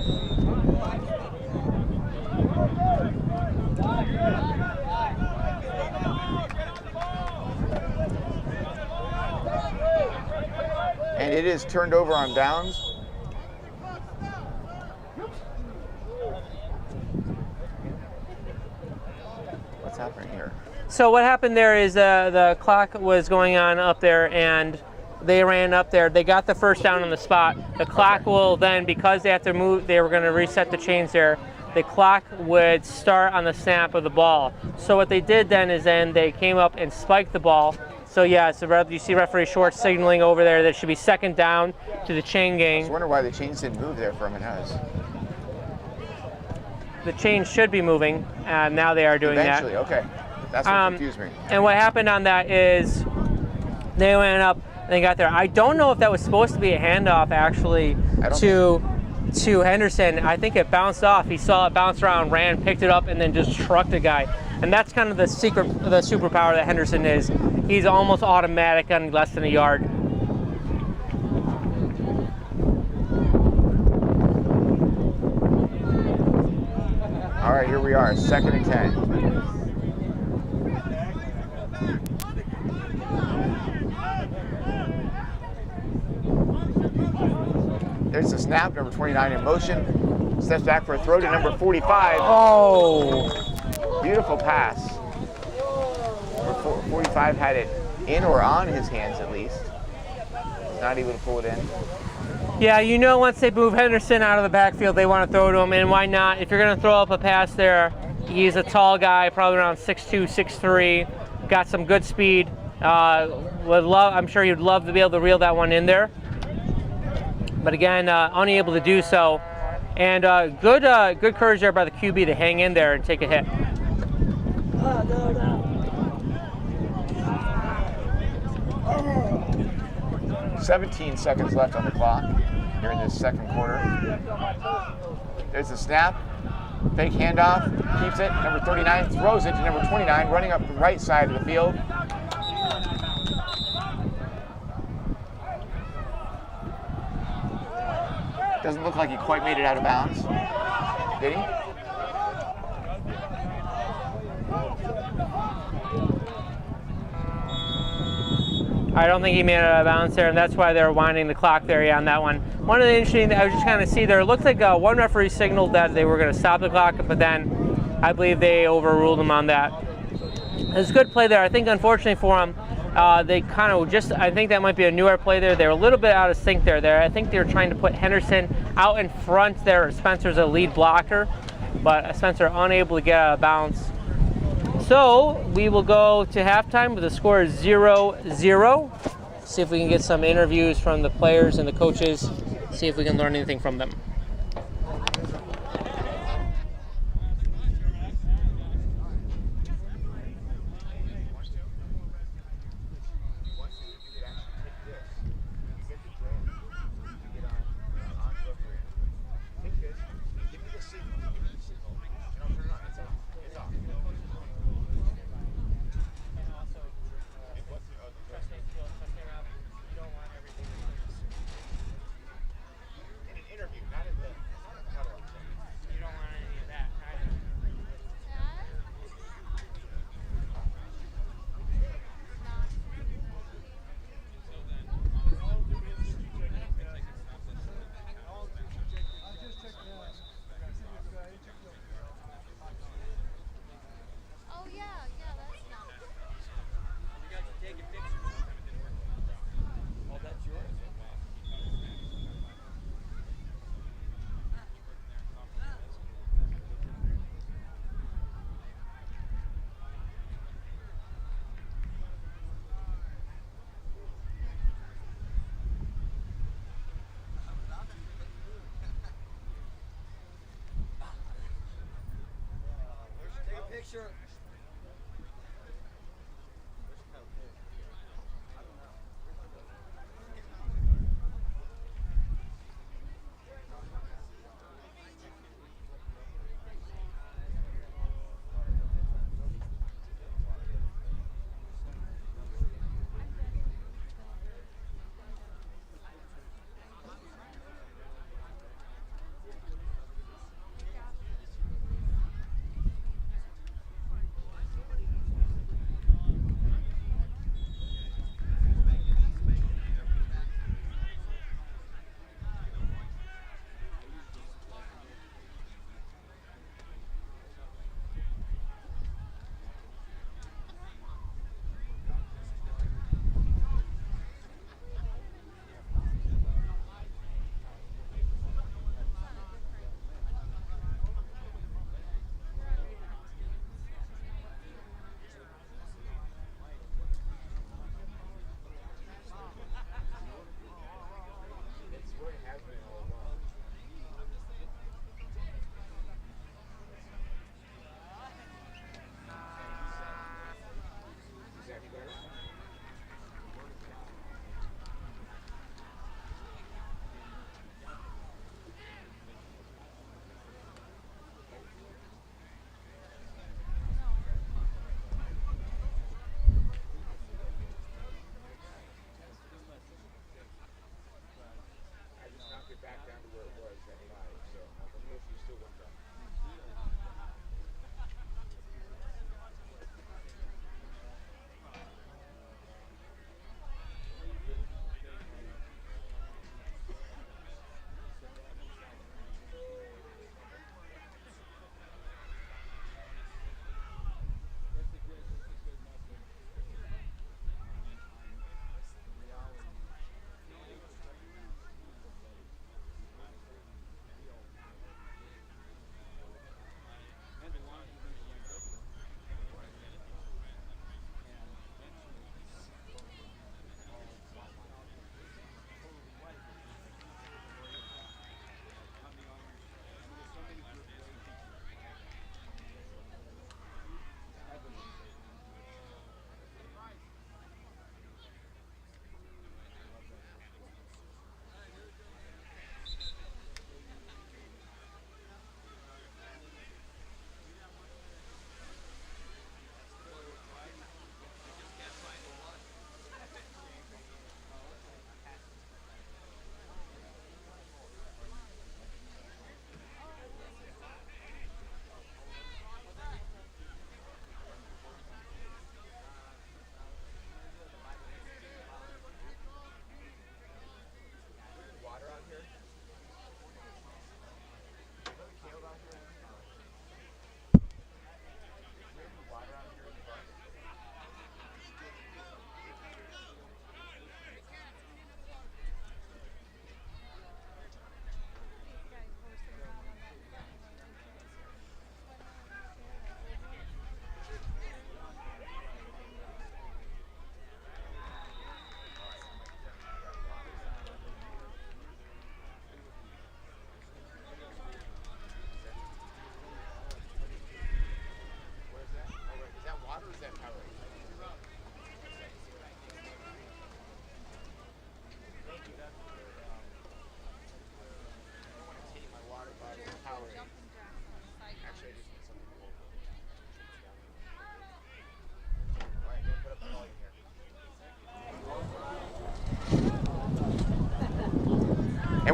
And it is turned over on downs. What's happening here? So what happened there is the clock was going on up there, and they ran up there. They got the first down on the spot. The clock will then, because they have to move, they were going to reset the chains there. The clock would start on the snap of the ball. So what they did then is they came up and spiked the ball. So yeah, so you see referee Short signaling over there that it should be 2nd down to the chain gang. I was wondering why the chains didn't move there for a minute. The chains should be moving, and now they are doing Eventually, that. okay. That's what confused me. And what happened on that is they went up and they got there. I don't know if that was supposed to be a handoff actually to Henderson. I think it bounced off. He saw it bounce around, ran, picked it up, and then just trucked a guy. And that's kind of the superpower that Henderson is. He's almost automatic on less than a yard. All right, here we are, 2nd and 10. There's the snap, number 29 in motion. Steps back for a throw to number 45. Oh! Beautiful pass. Number 45 had it in or on his hands at least. Not able to pull it in. Yeah, you know once they move Henderson out of the backfield, they want to throw to him, and why not? If you're going to throw up a pass there, he's a tall guy, probably around 6'2", 6'3", got some good speed. I'm sure you'd love to be able to reel that one in there. But again, unable to do so. And good courage there by the QB to hang in there and take a hit. 17 seconds left on the clock here in this 2nd quarter. There's the snap. Fake handoff. Keeps it. Number 39 throws it to number 29, running up the right side of the field. Doesn't look like he quite made it out of bounds. Did he? I don't think he made it out of bounds there, and that's why they're winding the clock there on that one. One of the interesting things I was just kind of see there, it looked like one referee signaled that they were going to stop the clock, but then I believe they overruled him on that. It was a good play there. I think unfortunately for him, they kind of just, I think that might be a newer play there. They were a little bit out of sync there. I think they were trying to put Henderson out in front there. Spencer's a lead blocker, but Spencer unable to get out of bounds. So we will go to halftime with the score 0-0. See if we can get some interviews from the players and the coaches. See if we can learn anything from them. Sure.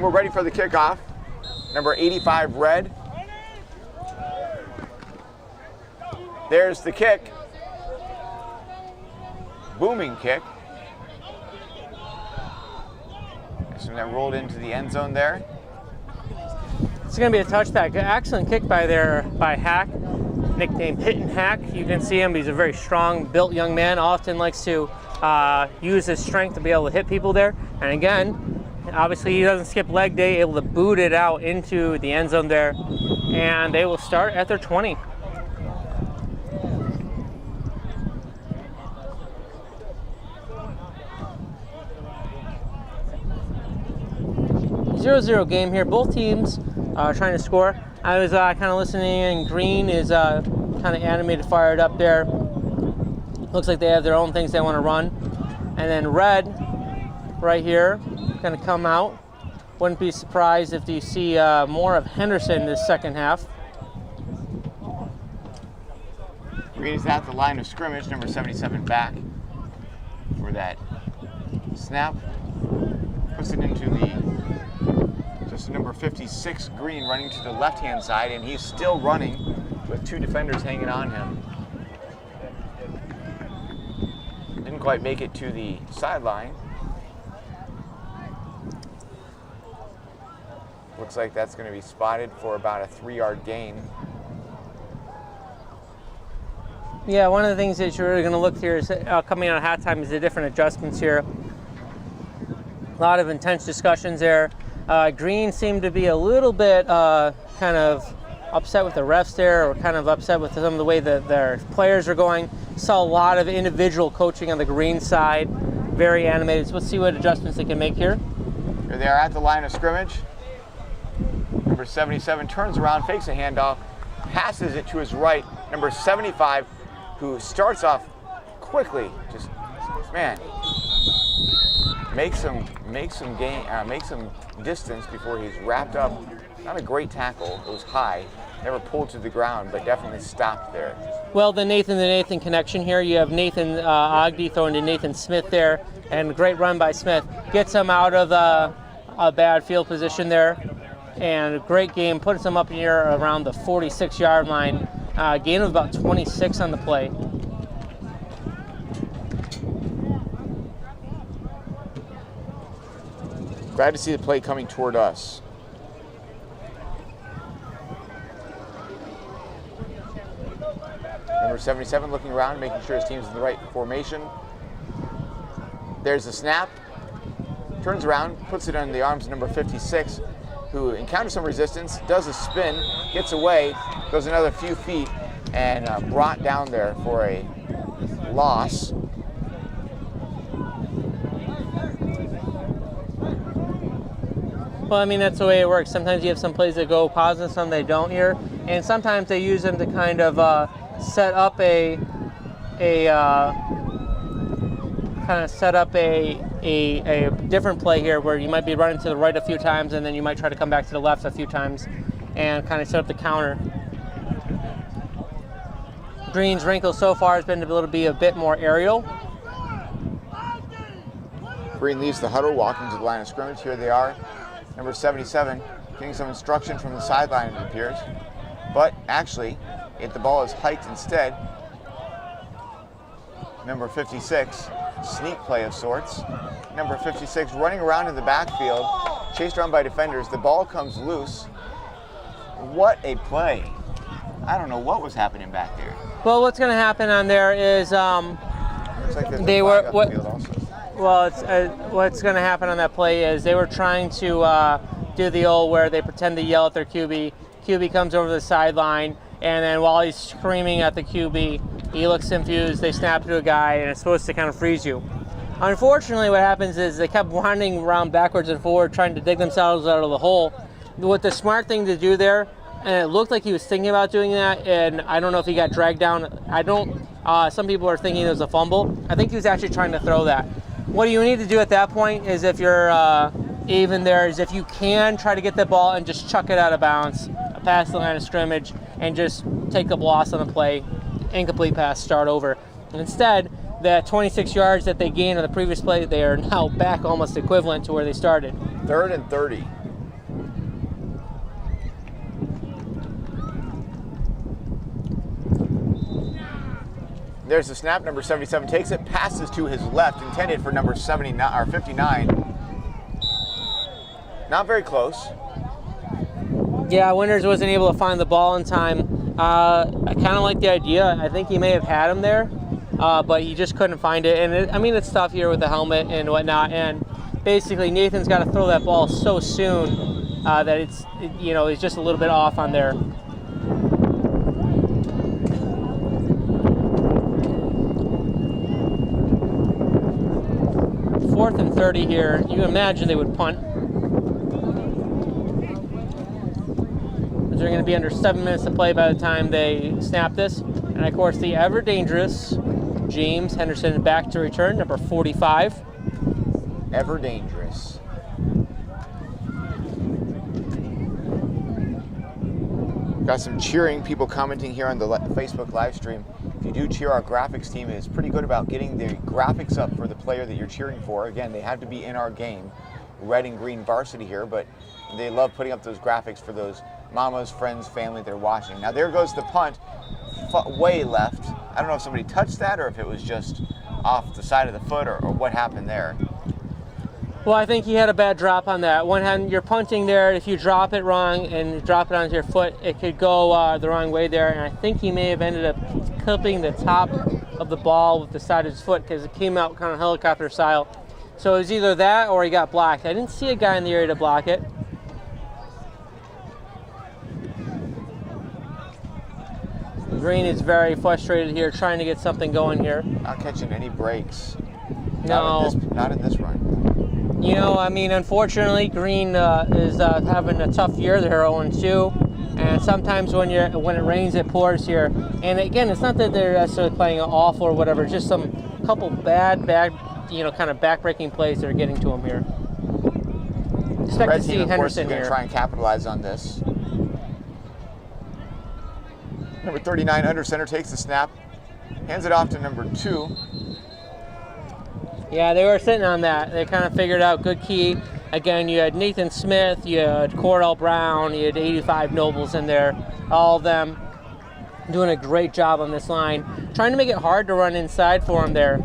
we're ready for the kickoff. Number 85, Red. There's the kick. Booming kick. So that rolled into the end zone there. It's going to be a touchback. Excellent kick by Hack, nicknamed Hittin' Hack. You can see him. He's a very strong, built young man. Often likes to use his strength to be able to hit people there. And again, obviously he doesn't skip leg day, able to boot it out into the end zone there. And they will start at their 20. 0-0 game here. Both teams trying to score. I was kind of listening, and Green is kind of animated, fired up there. Looks like they have their own things they want to run. And then Red, right here, going to come out. Wouldn't be surprised if you see more of Henderson this second half. Green is at the line of scrimmage, number 77 back for that snap. Puts it into just number 56, Green, running to the left-hand side, and he's still running with two defenders hanging on him. Didn't quite make it to the sideline. Looks like that's going to be spotted for about a 3-yard gain. Yeah, one of the things that you're really going to look here is coming out of halftime is the different adjustments here. A lot of intense discussions there. Green seemed to be a little bit kind of upset with the refs there, or kind of upset with some of the way that their players are going. Saw a lot of individual coaching on the Green side. Very animated. So let's see what adjustments they can make here. Here they are at the line of scrimmage. Number 77 turns around, fakes a handoff, passes it to his right. Number 75, who starts off quickly, just, man, makes some distance before he's wrapped up. Not a great tackle. It was high, never pulled to the ground, but definitely stopped there. Well, the Nathan connection here. You have Nathan Ogden throwing to Nathan Smith there, and a great run by Smith gets him out of a bad field position there, and a great game, puts him up near around the 46-yard line. Gain of about 26 on the play. Glad to see the play coming toward us. Number 77 looking around, making sure his team's in the right formation. There's the snap. Turns around, puts it on the arms of number 56, who encounters some resistance, does a spin, gets away, goes another few feet, and brought down there for a loss. Well, I mean, that's the way it works. Sometimes you have some plays that go positive, some they don't here, and sometimes they use them to kind of set up a different play here, where you might be running to the right a few times, and then you might try to come back to the left a few times and kind of set up the counter. Green's wrinkle so far has been to be able to be a bit more aerial. Green leaves the huddle, walking to the line of scrimmage. Here they are. Number 77 getting some instruction from the sideline, it appears. But actually, if the ball is hiked instead, number 56, sneak play of sorts. Number 56 running around in the backfield, chased around by defenders. The ball comes loose. What a play. I don't know what was happening back there. Well, what's going to happen on there is Looks like they were on the field also. Well, what's going to happen on that play is they were trying to do the old where they pretend to yell at their QB. QB comes over the sideline, and then while he's screaming at the QB, he looks confused. They snap to a guy, and it's supposed to kind of freeze you. Unfortunately, what happens is they kept winding around backwards and forward, trying to dig themselves out of the hole. What the smart thing to do there, and it looked like he was thinking about doing that, and I don't know if he got dragged down. Some people are thinking it was a fumble. I think he was actually trying to throw that. What you need to do at that point is, if you're even there, is if you can try to get the ball and just chuck it out of bounds, past the line of scrimmage, and just take the loss on the play, incomplete pass, start over. And instead, the 26 yards that they gained on the previous play, they are now back almost equivalent to where they started. 3rd and 30. There's the snap. Number 77 takes it, passes to his left, intended for number 79 or 59. Not very close. Yeah, Winters wasn't able to find the ball in time. I kind of like the idea. I think he may have had him there, but he just couldn't find it. And I mean, it's tough here with the helmet and whatnot. And basically, Nathan's got to throw that ball so soon that it's just a little bit off on there. Fourth and 30 here. You imagine they would punt. They're going to be under 7 minutes to play by the time they snap this. And of course, the ever dangerous James Henderson back to return, number 45. Ever dangerous. Got some cheering, people commenting here on the Facebook live stream. If you do cheer, our graphics team is pretty good about getting the graphics up for the player that you're cheering for. Again, they have to be in our game, red and green varsity here, but they love putting up those graphics for those mamas, friends, family they're watching. Now there goes the punt, way left. I don't know if somebody touched that or if it was just off the side of the foot or what happened there. Well, I think he had a bad drop on that. One hand, you're punting there. If you drop it wrong and drop it onto your foot, it could go the wrong way there. And I think he may have ended up clipping the top of the ball with the side of his foot because it came out kind of helicopter style. So it was either that or he got blocked. I didn't see a guy in the area to block it. Green is very frustrated here, trying to get something going here. Not catching any breaks. No. Not in this run. You know, I mean, unfortunately, Green is having a tough year. They're 0-2, and sometimes when it rains, it pours here. And again, it's not that they're necessarily playing awful or whatever. It's just couple bad, kind of back-breaking plays that are getting to them here. Expect Red to see team, of course, is Henderson going here. to try and capitalize on this. Number 39 under center takes the snap, hands it off to number 2. Yeah, they were sitting on that. They kind of figured out good key. Again, you had Nathan Smith, you had Cordell Brown, you had 85 Nobles in there. All of them doing a great job on this line. Trying to make it hard to run inside for him there.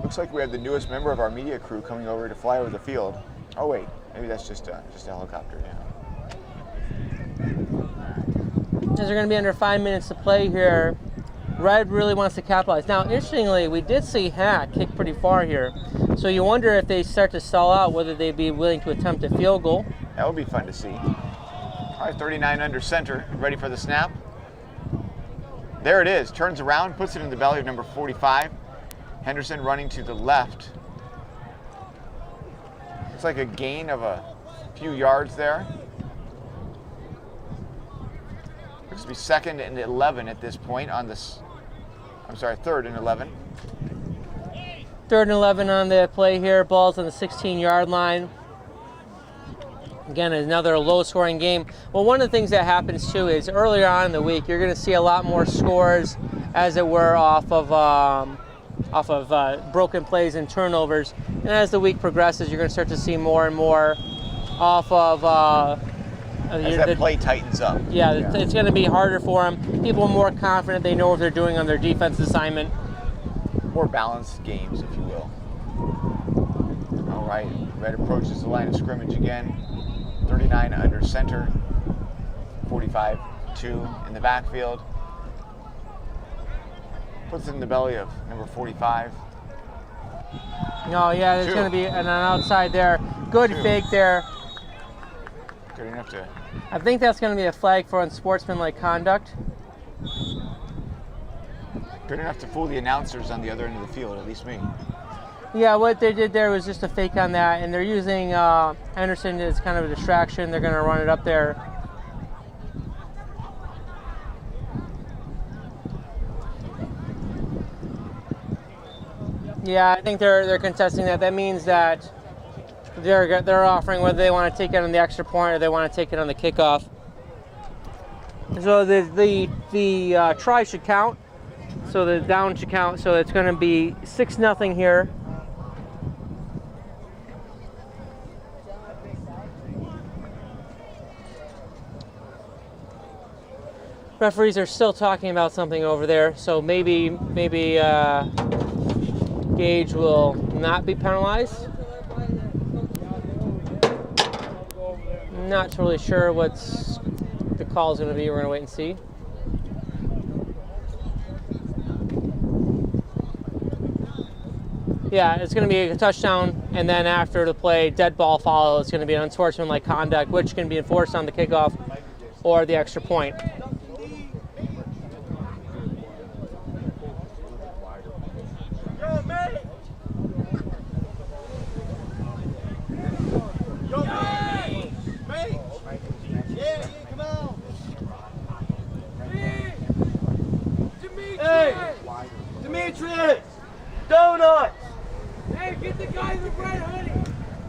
Looks like we have the newest member of our media crew coming over to fly over the field. Oh wait, maybe that's just a helicopter. Yeah. As they're going to be under 5 minutes to play here, Red really wants to capitalize. Now, interestingly, we did see Hack kick pretty far here. So you wonder if they start to stall out, whether they'd be willing to attempt a field goal. That would be fun to see. All right, 39 under center, ready for the snap. There it is, turns around, puts it in the belly of number 45. Henderson running to the left. Looks like a gain of a few yards there. Looks to be 2nd and 11 at this point on this. I'm sorry, 3rd and 11. 3rd and 11 on the play here. Ball's on the 16-yard line. Again, another low-scoring game. Well, one of the things that happens too is earlier on in the week, you're going to see a lot more scores, as it were, off of broken plays and turnovers. And as the week progresses, you're going to start to see more and more off of. As that play tightens up. Yeah, it's going to be harder for them. People are more confident. They know what they're doing on their defense assignment. More balanced games, if you will. All right, Red approaches the line of scrimmage again. 39 under center. 45-2 in the backfield. Puts it in the belly of number 45. No, yeah, there's going to be an outside there. Good fake there. Good enough to. I think that's going to be a flag for unsportsmanlike conduct. Good enough to fool the announcers on the other end of the field, at least me. Yeah, what they did there was just a fake on that, and they're using Henderson as kind of a distraction. They're going to run it up there. Yeah, I think they're contesting that. That means that they're offering whether they want to take it on the extra point or they want to take it on the kickoff. So the try should count. So the down should count. So it's going to be 6-0 here. Referees are still talking about something over there, so maybe Gage will not be penalized. Not totally sure what's the call is going to be. We're going to wait and see. Yeah, it's going to be a touchdown, and then after the play, dead ball follow. It's going to be an unsportsmanlike conduct, which can be enforced on the kickoff or the extra point.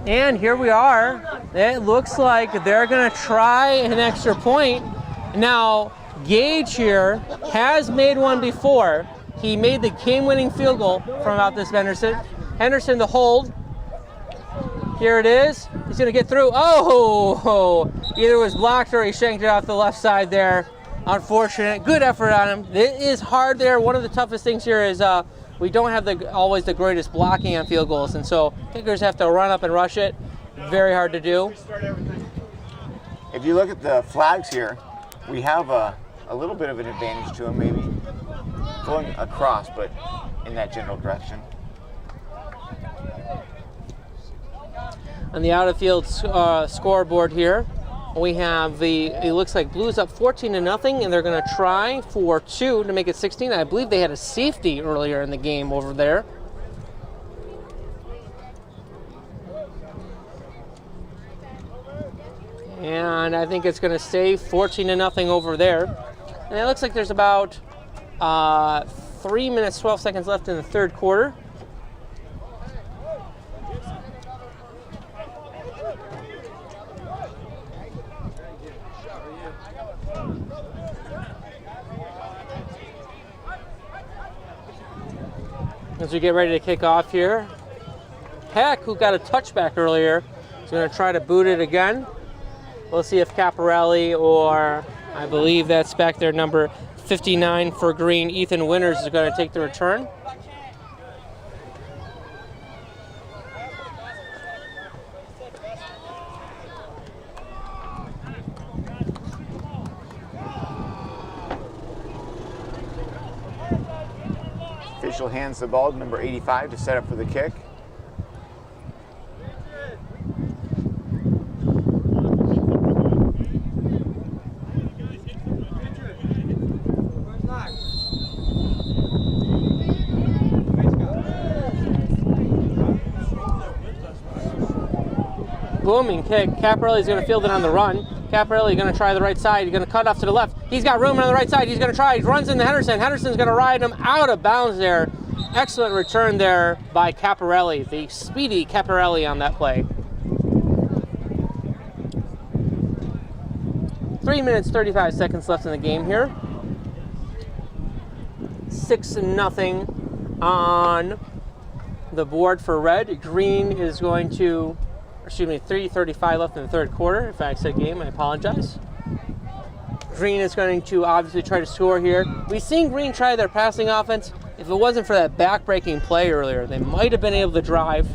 And here we are. It looks like they're going to try an extra point. Now, Gage here has made one before. He made the game-winning field goal from about this Henderson. Henderson, the hold. Here it is. He's going to get through. Oh! Either it was blocked or he shanked it off the left side there. Unfortunate. Good effort on him. It is hard there. One of the toughest things here is we don't have always the greatest blocking on field goals, and so kickers have to run up and rush it. Very hard to do. If you look at the flags here, we have a little bit of an advantage to them, maybe going across, but in that general direction. On the out-of-field scoreboard here, we have it looks like Blue's up 14-0, and they're going to try for 2 to make it 16. I believe they had a safety earlier in the game over there. And I think it's going to stay 14-0 over there. And it looks like there's about 3 minutes, 12 seconds left in the third quarter. As we get ready to kick off here, Peck, who got a touchback earlier, is going to try to boot it again. We'll see if Caparelli, or I believe that's back there, number 59 for Green, Ethan Winters, is going to take the return. Official hands the ball to number 85 to set up for the kick. Booming kick. Caparelli's going to field it on the run. Caparelli going to try the right side. He's going to cut off to the left. He's got room on the right side. He's going to try. He runs into Henderson. Henderson's going to ride him out of bounds there. Excellent return there by Caparelli, the speedy Caparelli on that play. 3 minutes, 35 seconds left in the game here. 6-0 on the board for Red. Green is going to, 3:35 left in the third quarter. If I said game, I apologize. Green is going to obviously try to score here. We've seen Green try their passing offense. If it wasn't for that back-breaking play earlier, they might have been able to drive.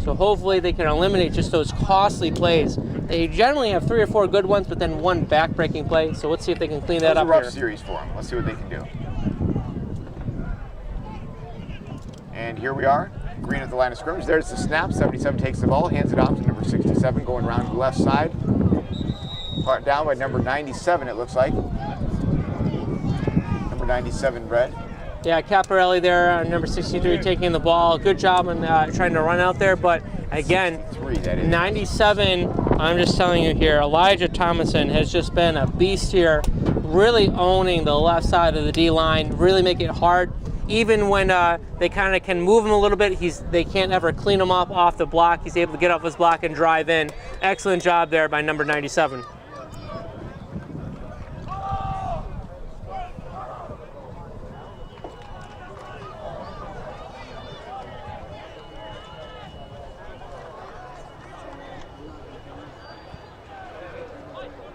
So hopefully they can eliminate just those costly plays. They generally have 3 or 4 good ones, but then one back-breaking play. So let's see if they can clean that up here. It was a rough series for them. Let's see what they can do. And here we are. Green at the line of scrimmage. There's the snap. 77 takes the ball, hands it off to number 67, going around to the left side. Part down by number 97, it looks like. Number 97, Red. Yeah, Caparelli there, number 63, taking the ball. Good job on trying to run out there, but again, 97, I'm just telling you here, Elijah Thomason has just been a beast here, really owning the left side of the D-line, really making it hard. Even when they kind of can move him a little bit, they can't ever clean him up off the block. He's able to get off his block and drive in. Excellent job there by number 97.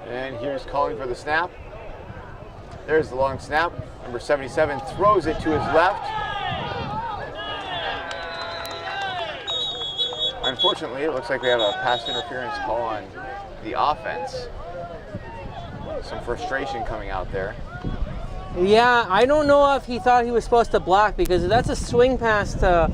And here's calling for the snap. There's the long snap. Number 77 throws it to his left. Unfortunately, it looks like we have a pass interference call on the offense. Some frustration coming out there. Yeah, I don't know if he thought he was supposed to block, because that's a swing pass to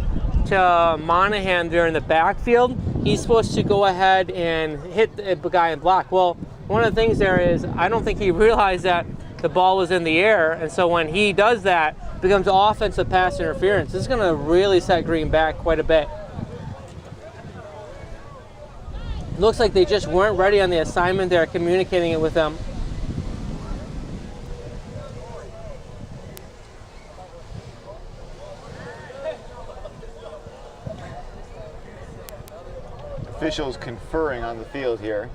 Monahan there in the backfield. He's supposed to go ahead and hit the guy and block. Well, one of the things there is I don't think he realized that the ball was in the air, and so when he does that, it becomes offensive pass interference. This is going to really set Green back quite a bit. Looks like they just weren't ready on the assignment. They're communicating it with them. Officials conferring on the field here.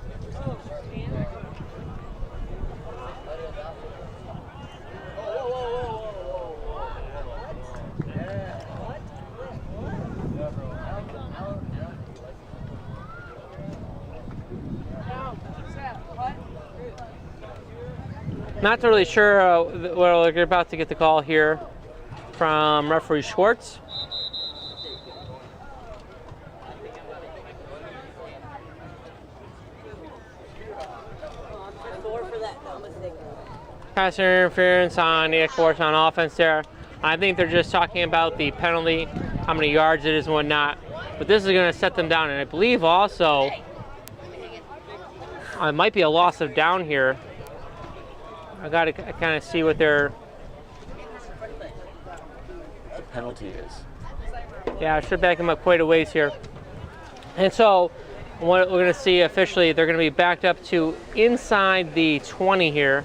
Not really sure well, we're about to get the call here from referee Schwartz. Pass interference on the course on offense there. I think they're just talking about the penalty, how many yards it is and whatnot. But this is going to set them down, and I believe also it might be a loss of down here. I got to kind of see what their penalty is. Yeah, I should back him up quite a ways here. And so what we're going to see officially, they're going to be backed up to inside the 20 here.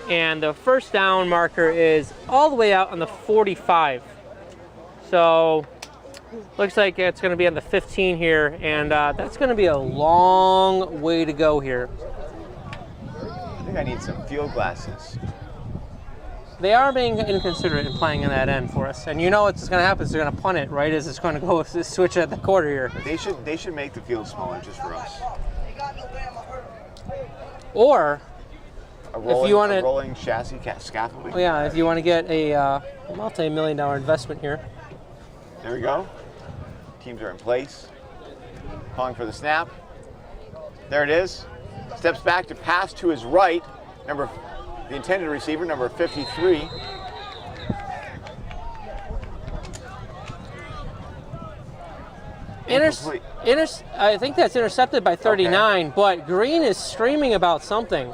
And the first down marker is all the way out on the 45. So looks like it's going to be on the 15 here, and that's going to be a long way to go here. I think I need some field glasses. They are being inconsiderate and playing in that end for us. And you know what's going to happen is they're going to punt it, right, as it's going to go switch at the quarter here. They should make the field smaller just for us. Or if you want a rolling chassis scaffolding. Yeah, if you want to get a multi-million-dollar investment here. There we go. Teams are in place. Calling for the snap. There it is. Steps back to pass to his right. The intended receiver, number 53. I think that's intercepted by 39, okay. But Green is streaming about something.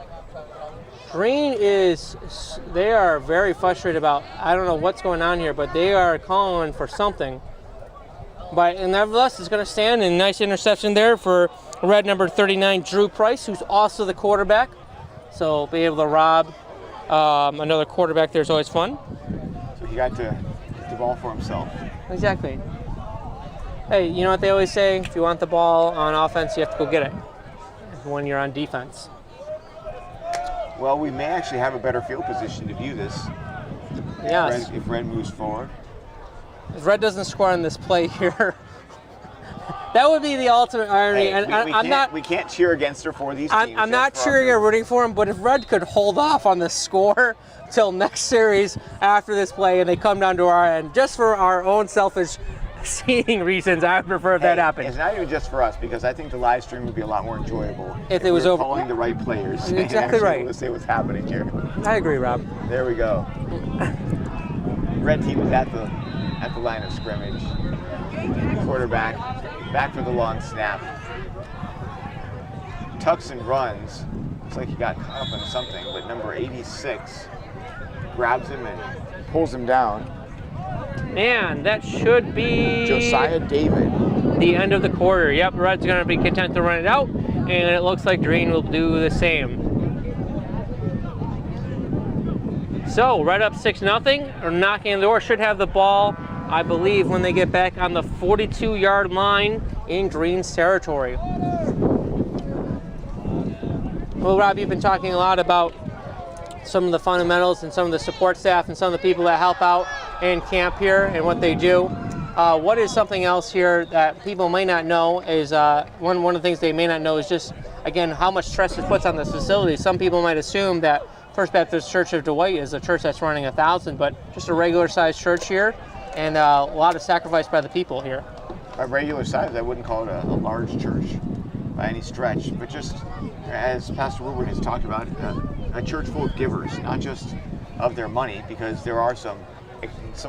They are very frustrated about, I don't know what's going on here, but they are calling for something. But nevertheless, it's going to stand, and nice interception there for Red number 39, Drew Price, who's also the quarterback. So be able to rob another quarterback there is always fun. So he got to get the ball for himself. Exactly. Hey, you know what they always say? If you want the ball on offense, you have to go get it when you're on defense. Well, we may actually have a better field position to view this. Yes. If Red moves forward. If Red doesn't score on this play here, that would be the ultimate irony. Hey, we can't cheer against her for these teams. I'm not cheering or rooting for them, but if Red could hold off on the score till next series after this play and they come down to our end, just for our own selfish seating reasons, I would prefer if that happened. It's not even just for us, because I think the live stream would be a lot more enjoyable if it was over calling the right players. Exactly right. To say what's happening here. I agree, Rob. There we go. Red team is at the line of scrimmage. Quarterback back for the long snap. Tucks and runs. Looks like he got caught up on something, but number 86 grabs him and pulls him down. Man, that should be Josiah David. The end of the quarter. Yep, Red's going to be content to run it out, and it looks like Green will do the same. So, Red up 6-0, or knocking on the door, should have the ball, I believe, when they get back on the 42-yard line in Green's territory. Well, Rob, you've been talking a lot about some of the fundamentals and some of the support staff and some of the people that help out in camp here and what they do. What is something else here that people may not know is, one of the things they may not know is just, again, how much stress is put on this facility. Some people might assume that First Baptist Church of Dwight is a church that's running 1,000, but just a regular sized church here, and a lot of sacrifice by the people here. A regular size, I wouldn't call it a large church by any stretch, but just as Pastor Woodward has talked about, a church full of givers, not just of their money, because there are some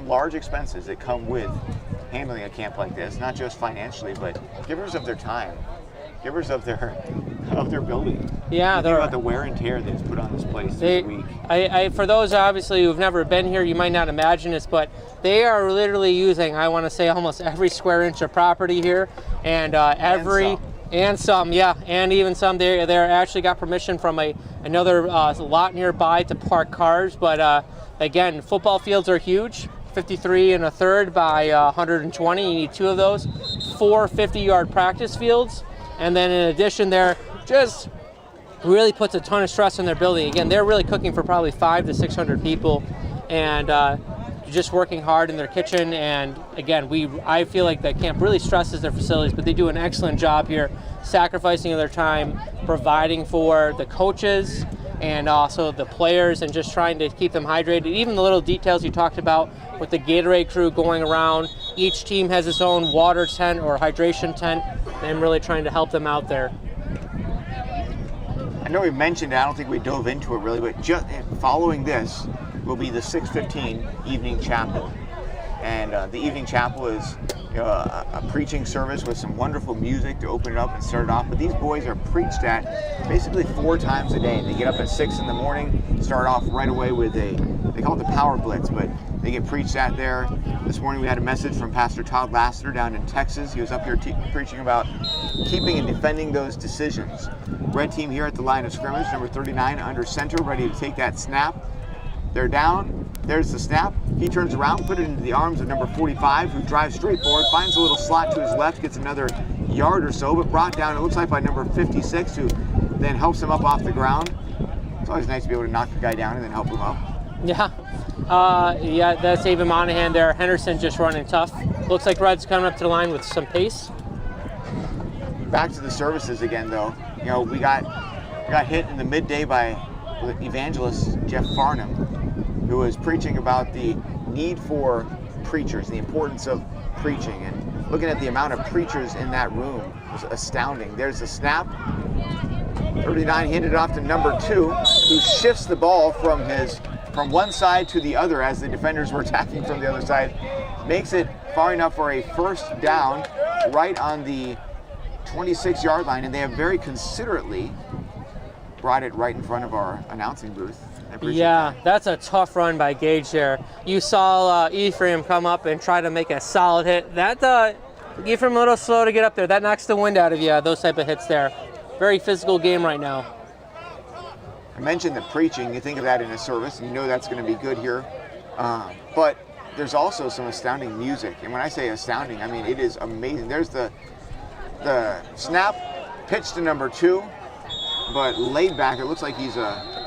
large expenses that come with handling a camp like this, not just financially, but givers of their time, givers of their building. Yeah, think about the wear and tear that's put on this place this week. For those obviously who've never been here, you might not imagine this, but they are literally using, I want to say, almost every square inch of property here, and even some they actually got permission from another lot nearby to park cars. But again, football fields are huge. 53 1/3 by 120. You need 2 of those. 4 50-yard practice fields, and then in addition, there just really puts a ton of stress on their building. Again, they're really cooking for probably 500 to 600 people, and just working hard in their kitchen. And again, I feel like that camp really stresses their facilities, but they do an excellent job here, sacrificing their time, providing for the coaches and also the players, and just trying to keep them hydrated. Even the little details you talked about with the Gatorade crew going around. Each team has its own water tent or hydration tent, and really trying to help them out there. I know we mentioned it, I don't think we dove into it really, but just following this will be the 6:15 evening chapel. And the evening chapel is a preaching service with some wonderful music to open it up and start it off. But these boys are preached at basically 4 times a day. They get up at 6 in the morning, start off right away with they call it the Power Blitz, but they get preached at there. This morning we had a message from Pastor Todd Lassiter down in Texas. He was up here preaching about keeping and defending those decisions. Red team here at the line of scrimmage, number 39 under center, ready to take that snap. They're down. There's the snap. He turns around, put it into the arms of number 45, who drives straight forward, finds a little slot to his left, gets another yard or so, but brought down, it looks like, by number 56, who then helps him up off the ground. It's always nice to be able to knock the guy down and then help him up. Yeah, that's David Monahan there. Henderson just running tough. Looks like Red's coming up to the line with some pace. Back to the services again, though. We got hit in the midday by evangelist Jeff Farnham, who was preaching about the need for preachers, the importance of preaching, and looking at the amount of preachers in that room was astounding. There's the snap. 39 handed it off to number 2, who shifts the ball from one side to the other as the defenders were attacking from the other side, makes it far enough for a first down right on the 26-yard line, and they have very considerately brought it right in front of our announcing booth. Yeah, that's a tough run by Gage there. You saw Ephraim come up and try to make a solid hit. That Ephraim a little slow to get up there. That knocks the wind out of you, those type of hits there. Very physical game right now. I mentioned the preaching. You think of that in a service, and you know that's going to be good here. But there's also some astounding music. And when I say astounding, I mean it is amazing. There's the snap, pitch to number 2, but laid back. It looks like he's a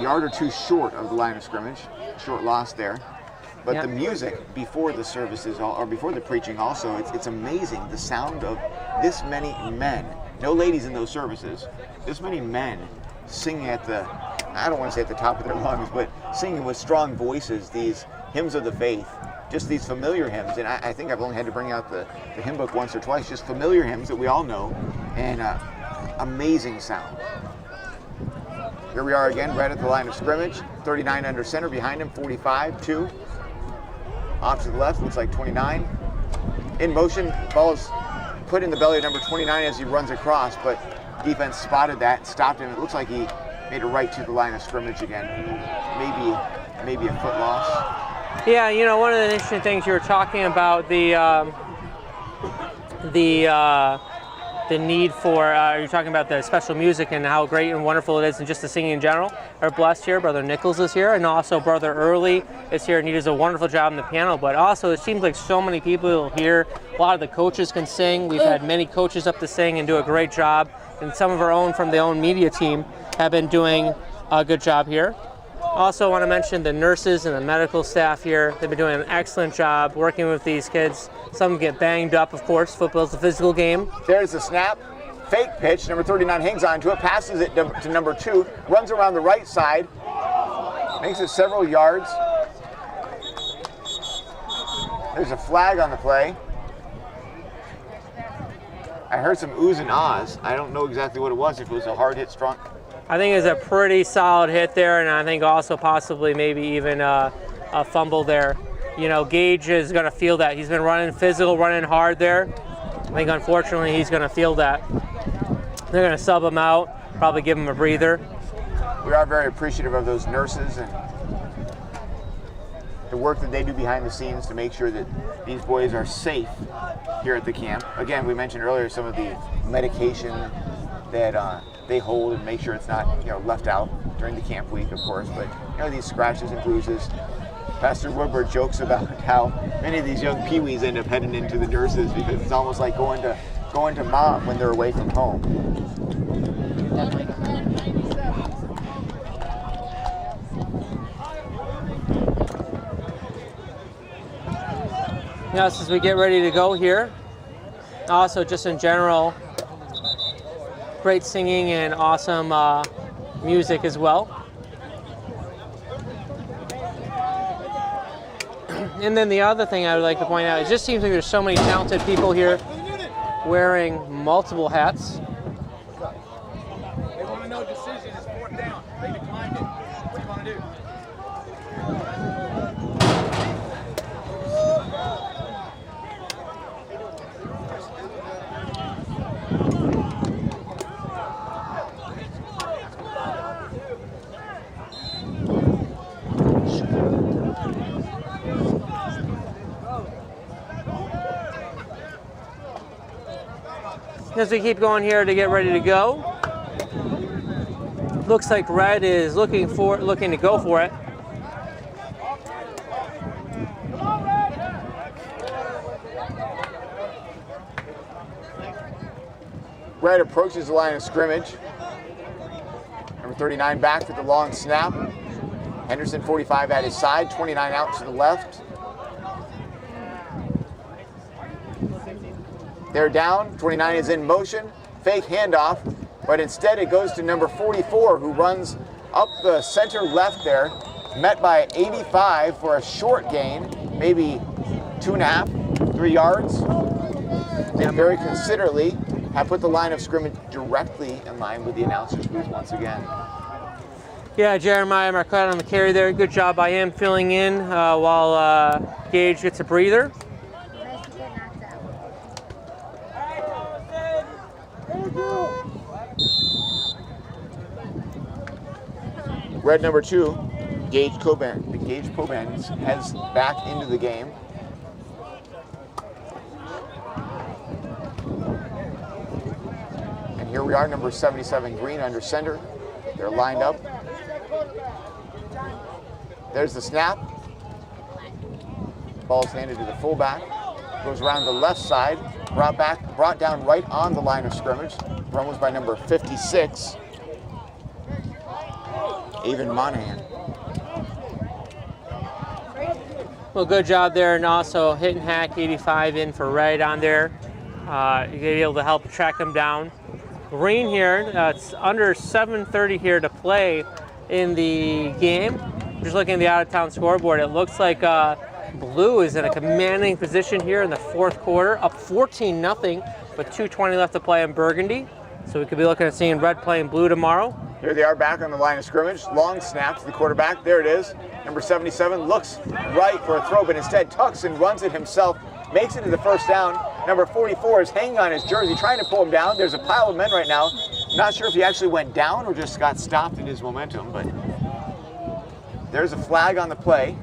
yard or 2 short of the line of scrimmage. Short loss there. But the music before the services, or before the preaching also, it's amazing. The sound of this many men, no ladies in those services, this many men singing at the, I don't want to say at the top of their lungs, but singing with strong voices these hymns of the faith, just these familiar hymns. And I think I've only had to bring out the hymn book once or twice, just familiar hymns that we all know, and amazing sound. Here we are again, right at the line of scrimmage. 39 under center, behind him 45, 2. Off to the left, looks like 29. In motion, ball is put in the belly of number 29 as he runs across, but defense spotted that, stopped him. It looks like he made it right to the line of scrimmage again. Maybe a foot loss. Yeah, one of the interesting things you were talking about, the need for, you're talking about the special music and how great and wonderful it is, and just the singing in general. Are blessed here. Brother Nichols is here, and also Brother Early is here, and he does a wonderful job on the piano. But also, it seems like so many people here. A lot of the coaches can sing. We've had many coaches up to sing and do a great job, and some of our own from the own media team have been doing a good job here. Also want to mention the nurses and the medical staff here. They've been doing an excellent job working with these kids. Some get banged up, of course. Football's a physical game. There's the snap. Fake pitch. Number 39 hangs on to it, passes it to number 2, runs around the right side, Makes it several yards. There's a flag on the play. I heard some oohs and ahs. I don't know exactly what it was, if it was a hard hit, strong. I think it's a pretty solid hit there, and I think also possibly maybe even a fumble there. You know, Gage is going to feel that. He's been running physical, running hard there. I think unfortunately he's going to feel that. They're going to sub him out, probably give him a breather. We are very appreciative of those nurses and the work that they do behind the scenes to make sure that these boys are safe here at the camp. Again, we mentioned earlier some of the medication that they hold and make sure it's not, you know, left out during the camp week, of course. But you know, these scratches and bruises. Pastor Woodward jokes about how many of these young peewees end up heading into the nurses because it's almost like going to mom when they're away from home. Yes, as we get ready to go here. Also, just in general, great singing and awesome music as well. And then the other thing I would like to point out, it just seems like there's so many talented people here wearing multiple hats. They want to know decision is 4th down. They declined it. What do you want to do? As we keep going here to get ready to go, looks like Red is looking to go for it. Red approaches the line of scrimmage. Number 39 back for the long snap. Henderson 45 at his side, 29 out to the left. They're down, 29 is in motion, fake handoff, but instead it goes to number 44 who runs up the center left there, met by 85 for a short gain, maybe 2.5, 3 yards. They very considerately have put the line of scrimmage directly in line with the announcer's booth once again. Yeah, Jeremiah Marquette on the carry there. Good job by him filling in while Gage gets a breather. Red number 2, Gage Cobans heads back into the game. And here we are, number 77 Green under center. They're lined up. There's the snap. Ball's handed to the fullback. Goes around the left side, brought down right on the line of scrimmage. Run was by number 56. Even Monahan. Well, good job there, and also hitting hack 85 in for Red on there. You're be able to help track them down. Green here, it's under 7:30 here to play in the game. Just looking at the out-of-town scoreboard, it looks like Blue is in a commanding position here in the 4th quarter, up 14-0, but 2:20 left to play in Burgundy. So we could be looking at seeing Red playing Blue tomorrow. Here they are back on the line of scrimmage. Long snap to the quarterback. There it is. Number 77 looks right for a throw, but instead tucks and runs it himself. Makes it to the 1st down. Number 44 is hanging on his jersey, trying to pull him down. There's a pile of men right now. Not sure if he actually went down or just got stopped in his momentum, but there's a flag on the play.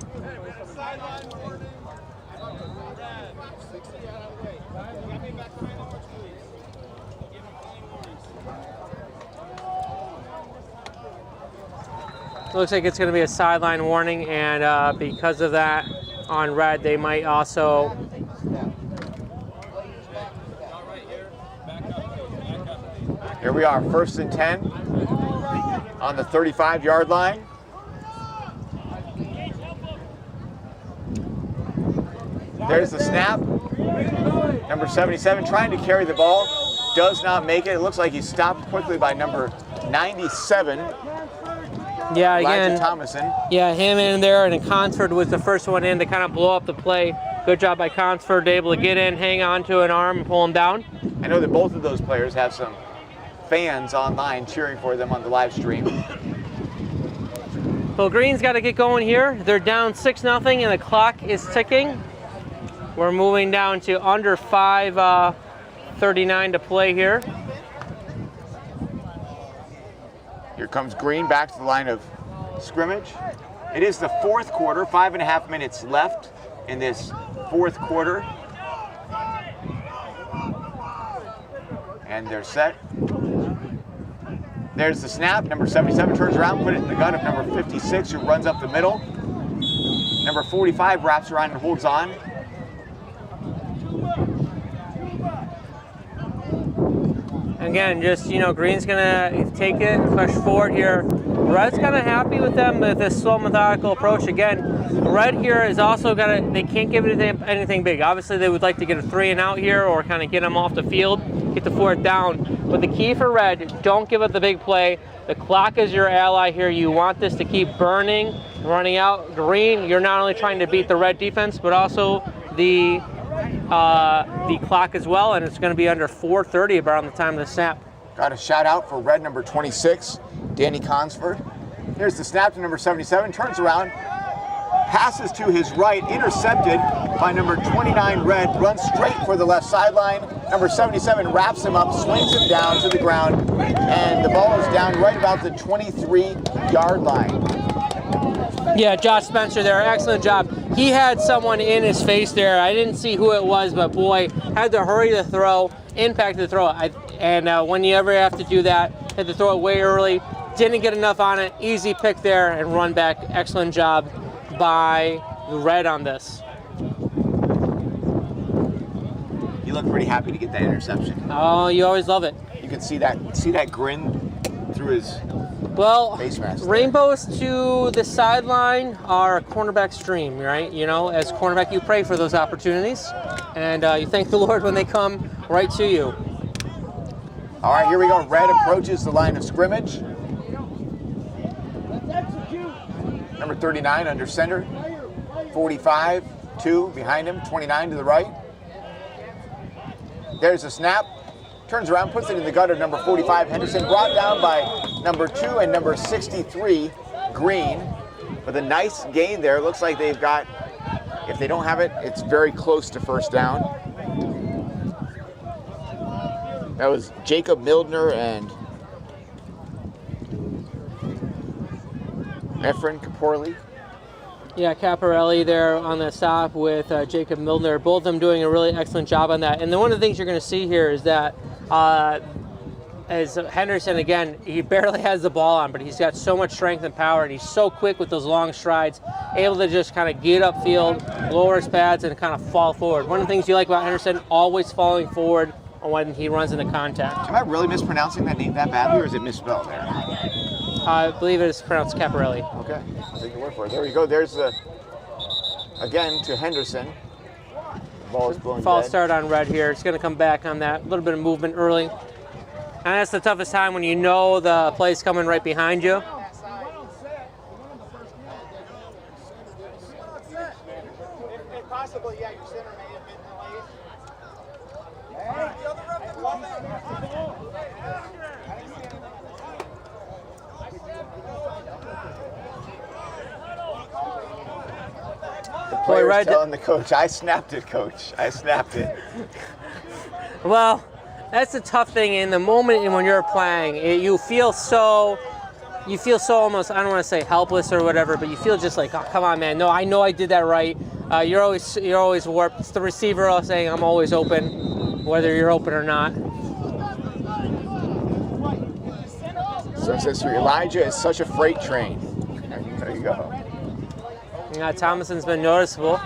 Looks like it's going to be a sideline warning, and because of that, on Red, they might also. Here we are, 1st and 10 on the 35-yard line. There's the snap. Number 77 trying to carry the ball, does not make it. It looks like he's stopped quickly by number 97. Yeah, Elijah again, Thomason. yeah, him in there, and then Consford was the first one in to kind of blow up the play. Good job by Consford, able to get in, hang on to an arm, and pull him down. I know that both of those players have some fans online cheering for them on the live stream. So Green's got to get going here. They're down 6-0, and the clock is ticking. We're moving down to under 5:39 to play here. Here comes Green back to the line of scrimmage. It is the fourth quarter, 5.5 minutes left in this fourth quarter. And they're set. There's the snap. Number 77 turns around, put it in the gun of number 56, who runs up the middle. Number 45 wraps around and holds on. Again, just, Green's gonna take it, push forward here. Red's kind of happy with them with this slow, methodical approach. Again, Red here is also they can't give it anything big. Obviously, they would like to get a 3 and out here or kind of get them off the field, get the 4th down. But the key for Red, don't give up the big play. The clock is your ally here. You want this to keep burning, running out. Green, you're not only trying to beat the Red defense, but also the clock as well, and it's going to be under 4:30 around the time of the snap. Got a shout out for Red number 26, Danny Consford. Here's the snap to number 77, turns around, passes to his right, intercepted by number 29 Red, runs straight for the left sideline. Number 77 wraps him up, swings him down to the ground, and the ball is down right about the 23-yard line. Yeah, Josh Spencer there, excellent job. He had someone in his face there. I didn't see who it was, but boy, had to hurry to throw, impact the throw. And when you ever have to do that, had to throw it way early, didn't get enough on it, easy pick there and run back. Excellent job by Red on this. He looked pretty happy to get that interception. Oh, you always love it. You can see that grin through his face mask. Rainbows to the sideline are a cornerback's dream, right? As cornerback, you pray for those opportunities, and you thank the Lord when they come right to you. All right, here we go. Red approaches the line of scrimmage. Number 39 under center. 45, 2 behind him, 29 to the right. There's a snap. Turns around, puts it in the gut of number 45, Henderson, brought down by number 2 and number 63, Green. With a nice gain there. Looks like they've got, if they don't have it, it's very close to first down. That was Jacob Mildner and Efren Kaporli. Yeah, Caporelli there on the stop with Jacob Mildner. Both of them doing a really excellent job on that. And then one of the things you're going to see here is that as Henderson, again, he barely has the ball on, but he's got so much strength and power, and he's so quick with those long strides, able to just kind of get upfield, lower his pads, and kind of fall forward. One of the things you like about Henderson, always falling forward when he runs into contact. Am I really mispronouncing that name that badly, or is it misspelled there? I believe it is pronounced Caporelli. Okay, I'll take your word for it. There we go. There's the, again, to Henderson. The ball is blown False dead. start on Red here. It's going to come back on that. A little bit of movement early. And that's the toughest time when you know the play's coming right behind you. If possible, yeah, your center may have been delayed. The player's telling the coach, I snapped it, coach. I snapped it. Well, that's the tough thing in the moment when you're playing. You feel so almost, I don't want to say helpless or whatever, but you feel just like, oh, come on, man. No, I know I did that right. You're always warped. It's the receiver saying, I'm always open, whether you're open or not. So it says here, Elijah is such a freight train. There you go. Yeah, Thomason's been noticeable.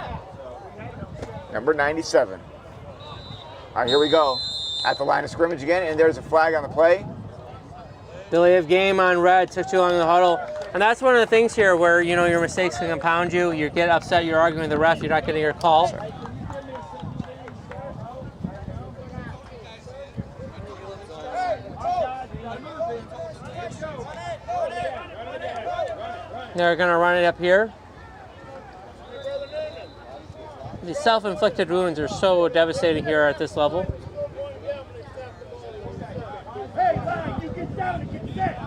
Number 97. All right, here we go. At the line of scrimmage again, and there's a flag on the play. Delay of game on Red, took too long in the huddle. And that's one of the things here where, your mistakes can compound you. You get upset, you're arguing with the ref, you're not getting your call. Sure. They're going to run it up here. The self-inflicted wounds are so devastating here at this level. Hey, Ryan, you get down and get set.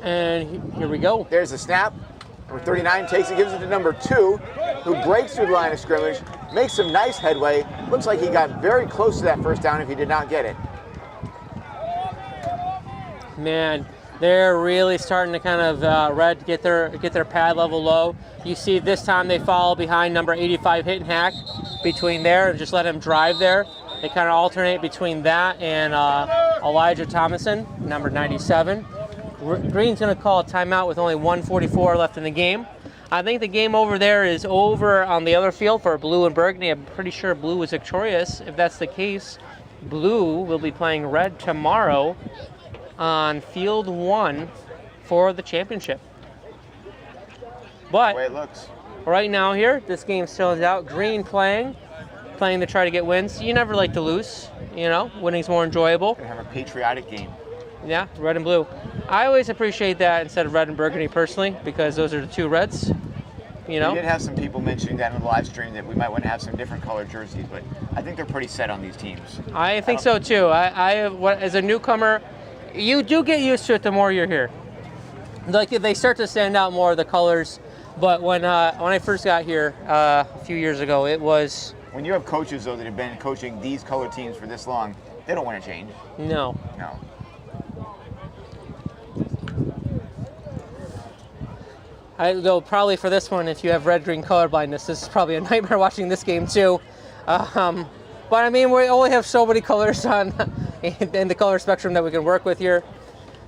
And here we go. There's the snap. Number 39 takes it, gives it to number 2, who breaks through the line of scrimmage, makes some nice headway. Looks like he got very close to that first down if he did not get it. Man, they're really starting to kind of Red get their pad level low. You see this time they fall behind number 85 hit and hack between there and just let him drive there. They kind of alternate between that and Elijah Thomason, number 97. Green's going to call a timeout with only 1:44 left in the game. I think the game over there is over on the other field for Blue and Burgundy. I'm pretty sure Blue was victorious. If that's the case, Blue will be playing Red tomorrow on field 1 for the championship. But The way it looks. right now here, this game still is out. Green playing to try to get wins. You never like to lose, you know, winning's more enjoyable. Gonna have a patriotic game. Yeah, red and blue. I always appreciate that instead of red and burgundy personally, because those are the two reds, you know. We did have some people mentioning that in the live stream that we might want to have some different colored jerseys, but I think they're pretty set on these teams. I think so too. As a newcomer, you do get used to it the more you're here. Like they start to stand out more, the colors. But when I first got here a few years ago, it was... When you have coaches, though, that have been coaching these colored teams for this long, they don't want to change. No. No. Though probably for this one, if you have red-green color blindness, this is probably a nightmare watching this game too. But I mean, we only have so many colors on in the color spectrum that we can work with here.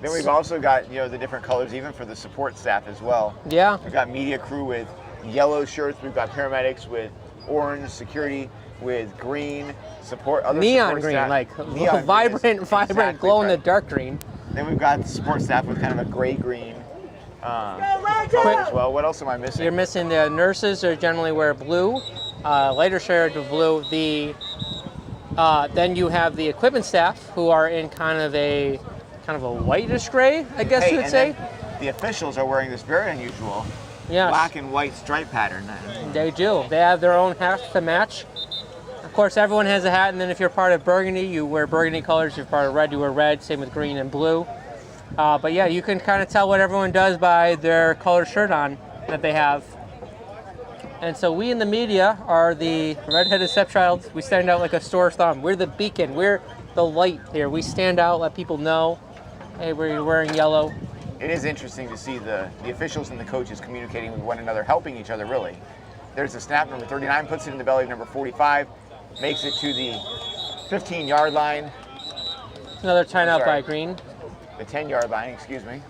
Then we've also got, you know, the different colors even for the support staff as well. Yeah. We've got media crew with yellow shirts. We've got paramedics with orange, security with green, other neon support green, staff. like Neon vibrant, green is vibrant, exactly glow in the right. dark green. Then we've got the support staff with kind of a gray-green color as well. What else am I missing? You're missing the nurses are generally wear blue, lighter shade of blue. Then you have the equipment staff who are in kind of a whitish gray, I guess you would say. The officials are wearing this very unusual Yes. black and white stripe pattern. They do. They have their own hats to match. Of course, everyone has a hat, and then if you're part of burgundy, you wear burgundy colors. If you're part of red, you wear red. Same with green and blue. But yeah, you can kind of tell what everyone does by their colored shirt on that they have. And so we in the media are the red-headed stepchild. We stand out like a sore thumb. We're the beacon. We're the light here. We stand out, let people know, hey, we're wearing yellow. It is interesting to see the officials and the coaches communicating with one another, helping each other, really. There's the snap. Number 39 puts it in the belly of number 45, makes it to the 15-yard line. Another timeout by Green. The 10-yard line, excuse me.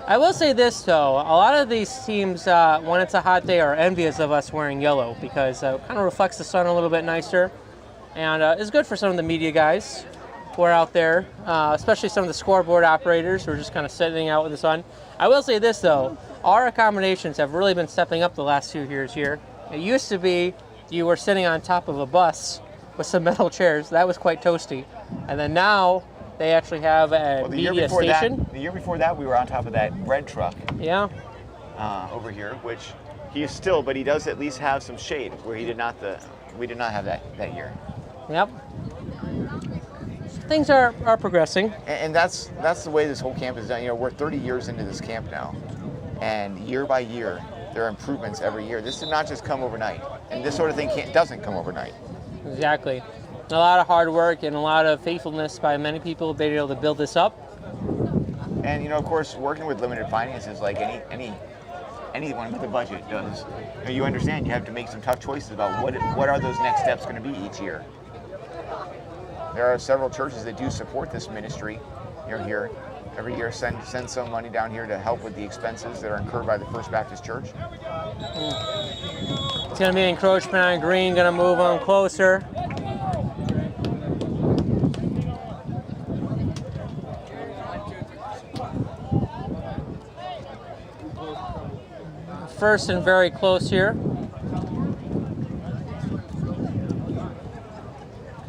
I will say this, though. A lot of these teams, when it's a hot day, are envious of us wearing yellow because it kind of reflects the sun a little bit nicer. And it's good for some of the media guys who are out there, especially some of the scoreboard operators who are just kind of sitting out in the sun. I will say this, though. Our accommodations have really been stepping up the last few years here. It used to be you were sitting on top of a bus with some metal chairs. That was quite toasty. And then now they actually have a media station. The year before that, we were on top of that red truck. Yeah. Over here, which he is still, but he does at least have some shade where we did not have that year. Yep. Things are progressing. And that's the way this whole camp is done. You know, we're 30 years into this camp now, and year by year, there are improvements every year. This did not just come overnight, and this sort of thing doesn't come overnight. Exactly. A lot of hard work and a lot of faithfulness by many people being able to build this up. And you know, of course, working with limited finances, like anyone with a budget does, you understand you have to make some tough choices about what are those next steps going to be each year. There are several churches that do support this ministry. You're here every year, send some money down here to help with the expenses that are incurred by the First Baptist Church. It's going to be encroachment on Green, going to move on closer. First and very close here.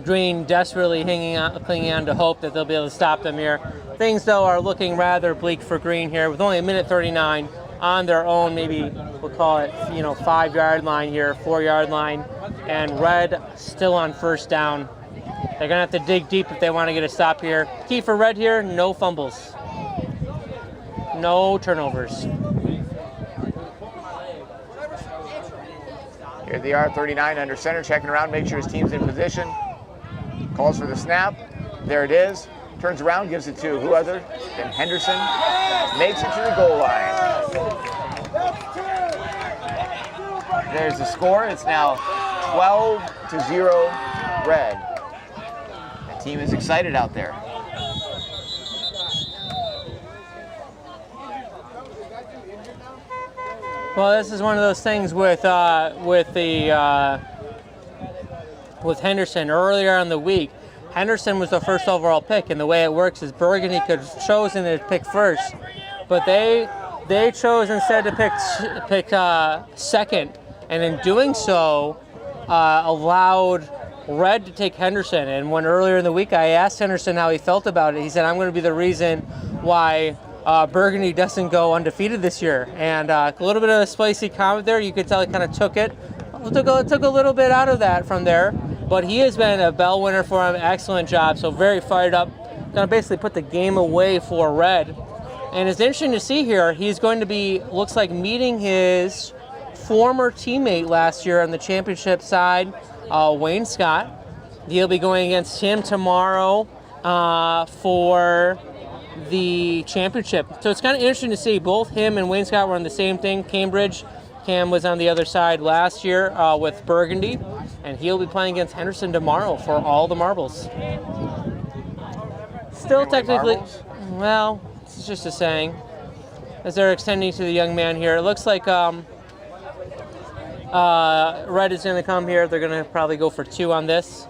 Green desperately clinging on to hope that they'll be able to stop them here. Things, though, are looking rather bleak for Green here with only a minute 39 on their own, maybe we'll call it, 5-yard line here, 4-yard line, and Red still on first down. They're going to have to dig deep if they want to get a stop here. Key for Red here, no fumbles. No turnovers. Here they are, 39 under center, checking around, make sure his team's in position. Calls for the snap. There it is. Turns around, gives it to who other than Henderson. Makes it to the goal line. There's the score. It's now 12-0 Red. The team is excited out there. Well, this is one of those things with Henderson earlier in the week. Henderson was the first overall pick, and the way it works is Burgundy could have chosen to pick first, but they chose instead to pick second, and in doing so, allowed Red to take Henderson. And when earlier in the week I asked Henderson how he felt about it, he said, "I'm going to be the reason why Burgundy doesn't go undefeated this year." And a little bit of a spicy comment there. You could tell he kind of took a little bit out of that from there. But he has been a bell winner for him. Excellent job. So very fired up. Going to basically put the game away for Red. And it's interesting to see here. He's going to be, looks like, meeting his former teammate last year on the championship side, Wayne Scott. He'll be going against him tomorrow for the championship. So it's kind of interesting to see both him and Wayne Scott were on the same thing, Cambridge. Cam was on the other side last year with Burgundy, and he'll be playing against Henderson tomorrow for all the marbles. Still technically, well, it's just a saying. As they're extending to the young man here, it looks like Red is going to come here. They're going to probably go for 2 on this.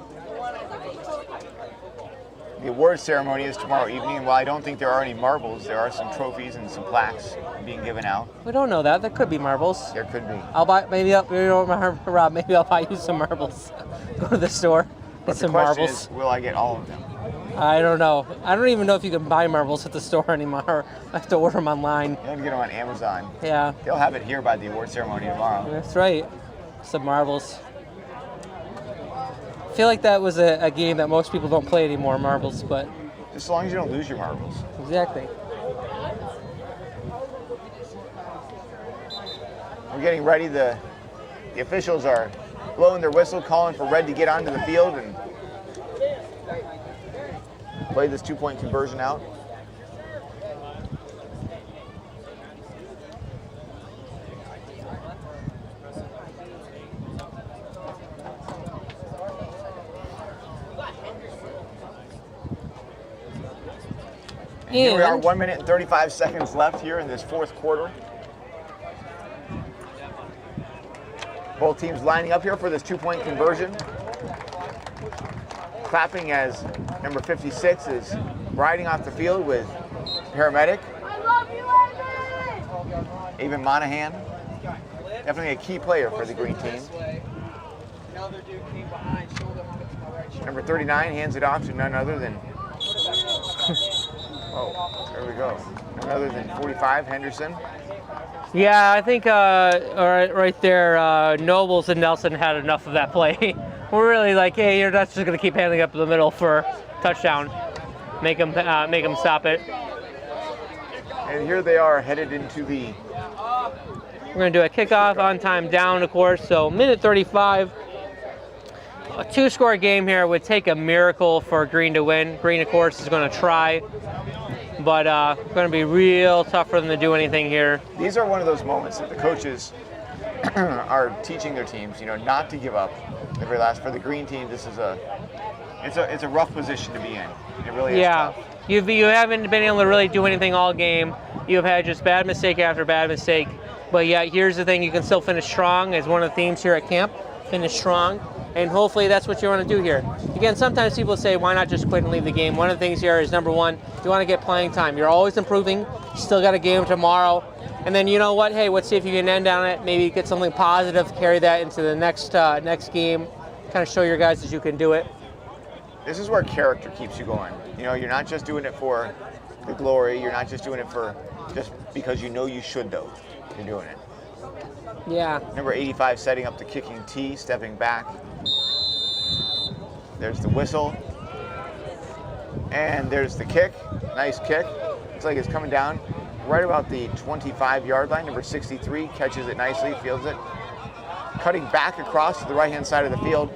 The award ceremony is tomorrow evening, and while I don't think there are any marbles, there are some trophies and some plaques being given out. We don't know that. There could be marbles. There could be. Rob, maybe I'll buy you some marbles. Go to the store, get some marbles. The question is, will I get all of them? I don't know. I don't even know if you can buy marbles at the store anymore. I have to order them online. You can get them on Amazon. Yeah. They'll have it here by the award ceremony tomorrow. That's right. Some marbles. I feel like that was a game that most people don't play anymore, marbles, but... Just as long as you don't lose your marbles. Exactly. We're getting ready. The officials are blowing their whistle, calling for Red to get onto the field and play this 2-point conversion out. Here we are, 1 minute and 35 seconds left here in this fourth quarter. Both teams lining up here for this 2-point conversion. Clapping as number 56 is riding off the field with paramedic. Even Monahan, definitely a key player for the green team. Number 39 hands it off to none other than oh, there we go. None other than 45, Henderson. Yeah, I think right there, Nobles and Nelson had enough of that play. We're really like, hey, you're not just going to keep handing up the middle for touchdown. Make them stop it. And here they are headed into the... We're going to do a kickoff on time down, of course. So minute 35. A 2-score game here would take a miracle for Green to win. Green, of course, is going to try. But going to be real tough for them to do anything here. These are one of those moments that the coaches are teaching their teams, not to give up every last. For the green team, this is it's a rough position to be in. It really is tough. You haven't been able to really do anything all game. You've had just bad mistake after bad mistake. But yeah, here's the thing: you can still finish strong. As one of the themes here at camp, finish strong. And hopefully that's what you want to do here. Again, sometimes people say, why not just quit and leave the game? One of the things here is, number one, you want to get playing time. You're always improving. You still got a game tomorrow. And then you know what? Hey, let's see if you can end on it. Maybe get something positive, carry that into the next game. Kind of show your guys that you can do it. This is where character keeps you going. You know, you're not just doing it for the glory. You're not just doing it for just because you know you should, though. You're doing it. Yeah. Number 85 setting up the kicking tee, stepping back. There's the whistle. And there's the kick. Nice kick. Looks like it's coming down right about the 25-yard line. Number 63 catches it nicely, fields it. Cutting back across to the right-hand side of the field.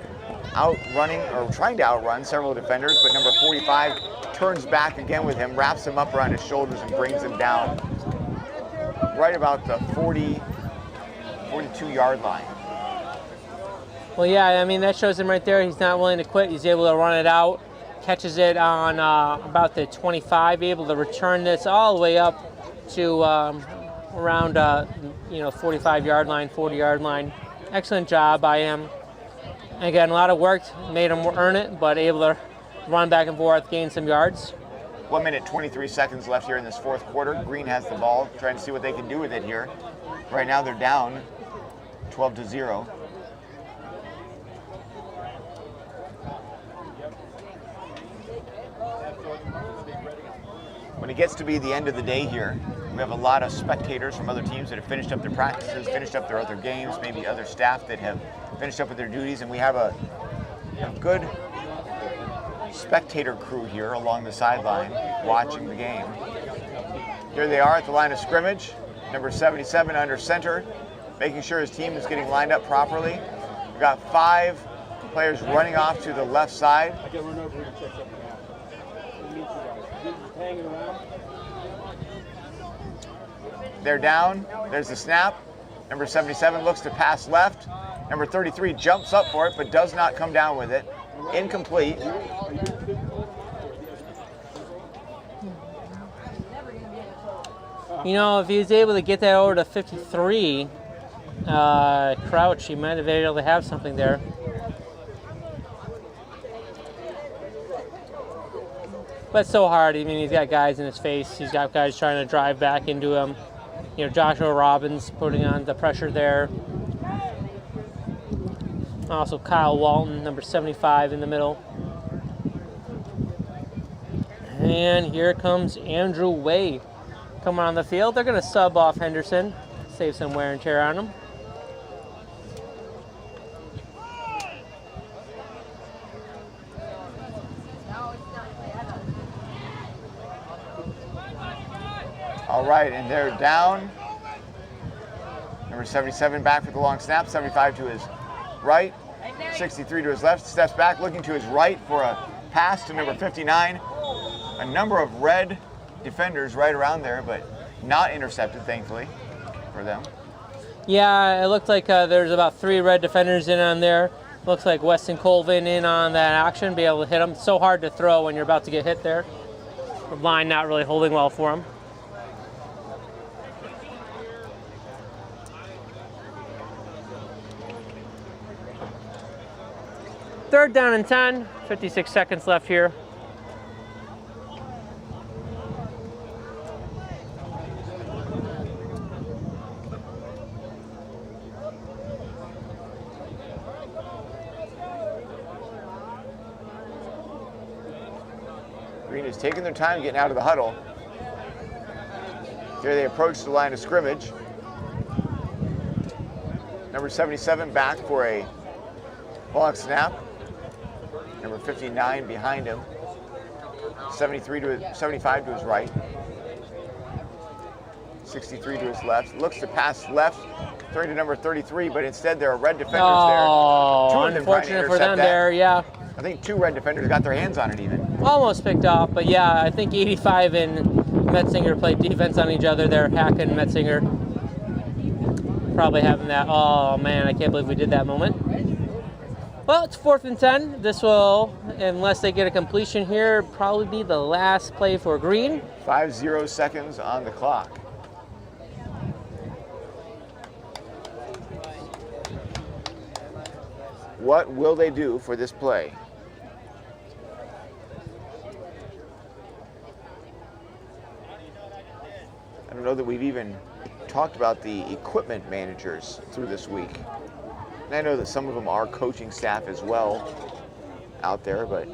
Outrunning, or trying to outrun several defenders, but number 45 turns back again with him, wraps him up around his shoulders and brings him down right about the 42-yard line. Well, yeah, I mean, that shows him right there. He's not willing to quit. He's able to run it out, catches it on about the 25, able to return this all the way up to around, 45-yard line, 40-yard line. Excellent job by him. Again, a lot of work made him earn it, but able to run back and forth, gain some yards. 1 minute, 23 seconds left here in this fourth quarter. Green has the ball, trying to see what they can do with it here. Right now they're down 12-0. When it gets to be the end of the day here, we have a lot of spectators from other teams that have finished up their practices, finished up their other games, maybe other staff that have finished up with their duties, and we have a good spectator crew here along the sideline watching the game. Here they are at the line of scrimmage. Number 77 under center, making sure his team is getting lined up properly. We've got 5 players running off to the left side. They're down. There's the snap. Number 77 looks to pass left. Number 33 jumps up for it, but does not come down with it. Incomplete. You know, if he was able to get that over to 53, Crouch, he might have been able to have something there. But it's so hard. I mean, he's got guys in his face. He's got guys trying to drive back into him. You know, Joshua Robbins putting on the pressure there. Also Kyle Walton, number 75 in the middle. And here comes Andrew Way coming on the field. They're going to sub off Henderson, save some wear and tear on him. All right, and they're down. Number 77 back for the long snap, 75 to his right, 63 to his left, steps back, looking to his right for a pass to number 59. A number of red defenders right around there, but not intercepted, thankfully, for them. Yeah, it looked like there's about 3 red defenders in on there. Looks like Weston Colvin in on that action, be able to hit him. It's so hard to throw when you're about to get hit there. The line not really holding well for him. Third down and 10, 56 seconds left here. Green is taking their time getting out of the huddle. Here they approach the line of scrimmage. Number 77 back for a long snap. Number 59 behind him. 75 to his right. 63 to his left. Looks to pass left, throwing to number 33, but instead there are red defenders there. Oh, unfortunate for them there, yeah. I think 2 red defenders got their hands on it even. Almost picked off, but yeah, I think 85 and Metzinger played defense on each other there. Hack and Metzinger probably having that, oh man, I can't believe we did that moment. Well, it's 4th and 10. This will, unless they get a completion here, probably be the last play for Green. 50 seconds on the clock. What will they do for this play? I don't know that we've even talked about the equipment managers through this week. And I know that some of them are coaching staff as well out there, but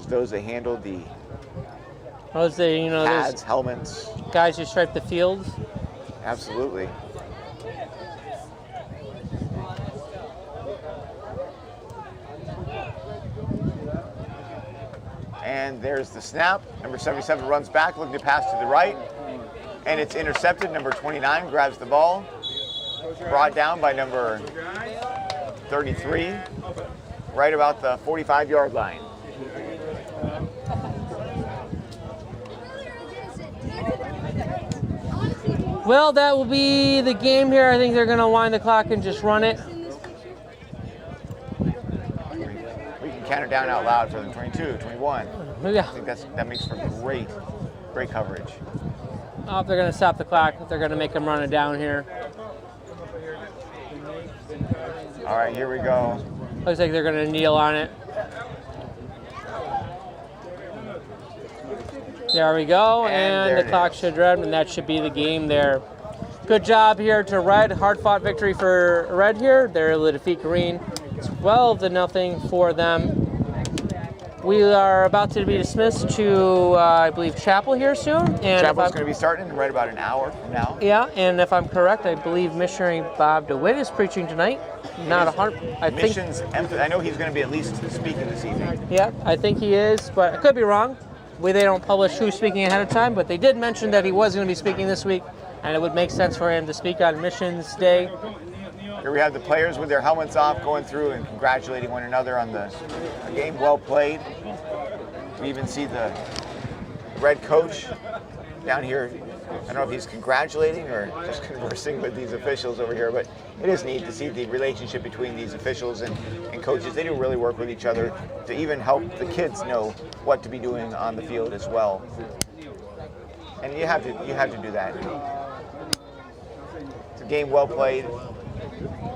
those that handled the Those, those pads, helmets. guys who stripe the fields. Absolutely. And there's the snap. Number 77 runs back, looking to pass to the right. And it's intercepted. Number 29 grabs the ball. Brought down by number 33, right about the 45-yard line. Well, that will be the game here. I think they're going to wind the clock and just run it. We can count it down out loud for them. 22, 21. Yeah. I think that makes for great coverage. Oh, they're going to stop the clock. They're going to make them run it down here. All right, here we go. Looks like they're going to kneel on it. There we go, and the clock should run, and that should be the game there. Good job here to Red. Hard-fought victory for Red here. They're able to defeat Green. 12-0 for them. We are about to be dismissed to, I believe, Chapel here soon. And Chapel's going to be starting in right about an hour from now. Yeah, and if I'm correct, I believe missionary Bob DeWitt is preaching tonight. Not 100. I know he's going to be at least speaking this evening. Yeah, I think he is, but I could be wrong. They don't publish who's speaking ahead of time, but they did mention that he was going to be speaking this week, and it would make sense for him to speak on Missions Day. Here we have the players with their helmets off, going through and congratulating one another on a game well played. We even see the Red coach down here. I don't know if he's congratulating or just conversing with these officials over here, but it is neat to see the relationship between these officials and coaches. They do really work with each other to even help the kids know what to be doing on the field as well. And you have to do that. It's a game well played.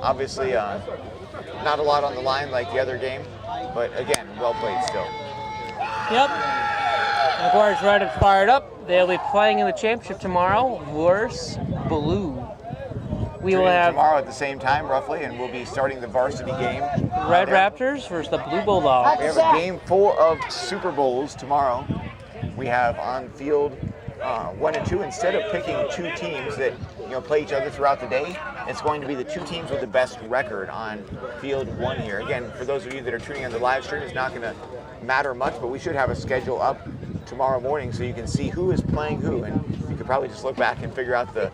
Obviously, not a lot on the line like the other game, but again, well played still. Yep. Of course, Red is fired up. They'll be playing in the championship tomorrow versus Blue. We will have tomorrow at the same time, roughly, and we'll be starting the varsity game. Red Raptors versus the Blue Bulldogs. We have a game full of Super Bowls tomorrow. We have on field 1 and 2. Instead of picking two teams that play each other throughout the day, it's going to be the two teams with the best record on field 1 here. Again, for those of you that are tuning on the live stream, it's not going to matter much, but we should have a schedule up tomorrow morning so you can see who is playing who, and you could probably just look back and figure out the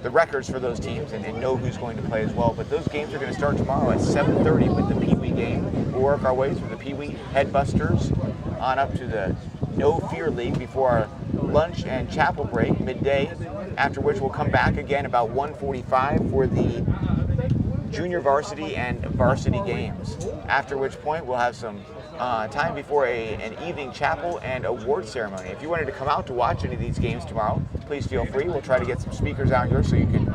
records for those teams and know who's going to play as well. But those games are going to start tomorrow at 7:30 with the Pee Wee game. We'll work our way through the Pee Wee Headbusters on up to the No Fear League before our lunch and chapel break midday, after which we'll come back again about 1:45 for the junior varsity and varsity games, after which point we'll have some time before an evening chapel and award ceremony. If you wanted to come out to watch any of these games tomorrow, please feel free. We'll try to get some speakers out here so you can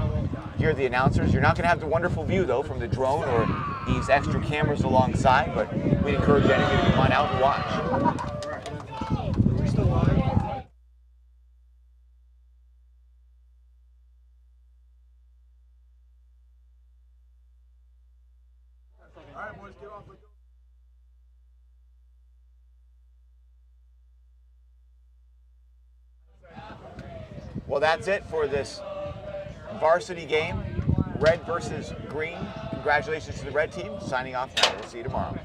hear the announcers. You're not going to have the wonderful view, though, from the drone or these extra cameras alongside, but we'd encourage anyone to come on out and watch. Well, that's it for this varsity game, Red versus Green. Congratulations to the Red team. Signing off now. We'll see you tomorrow.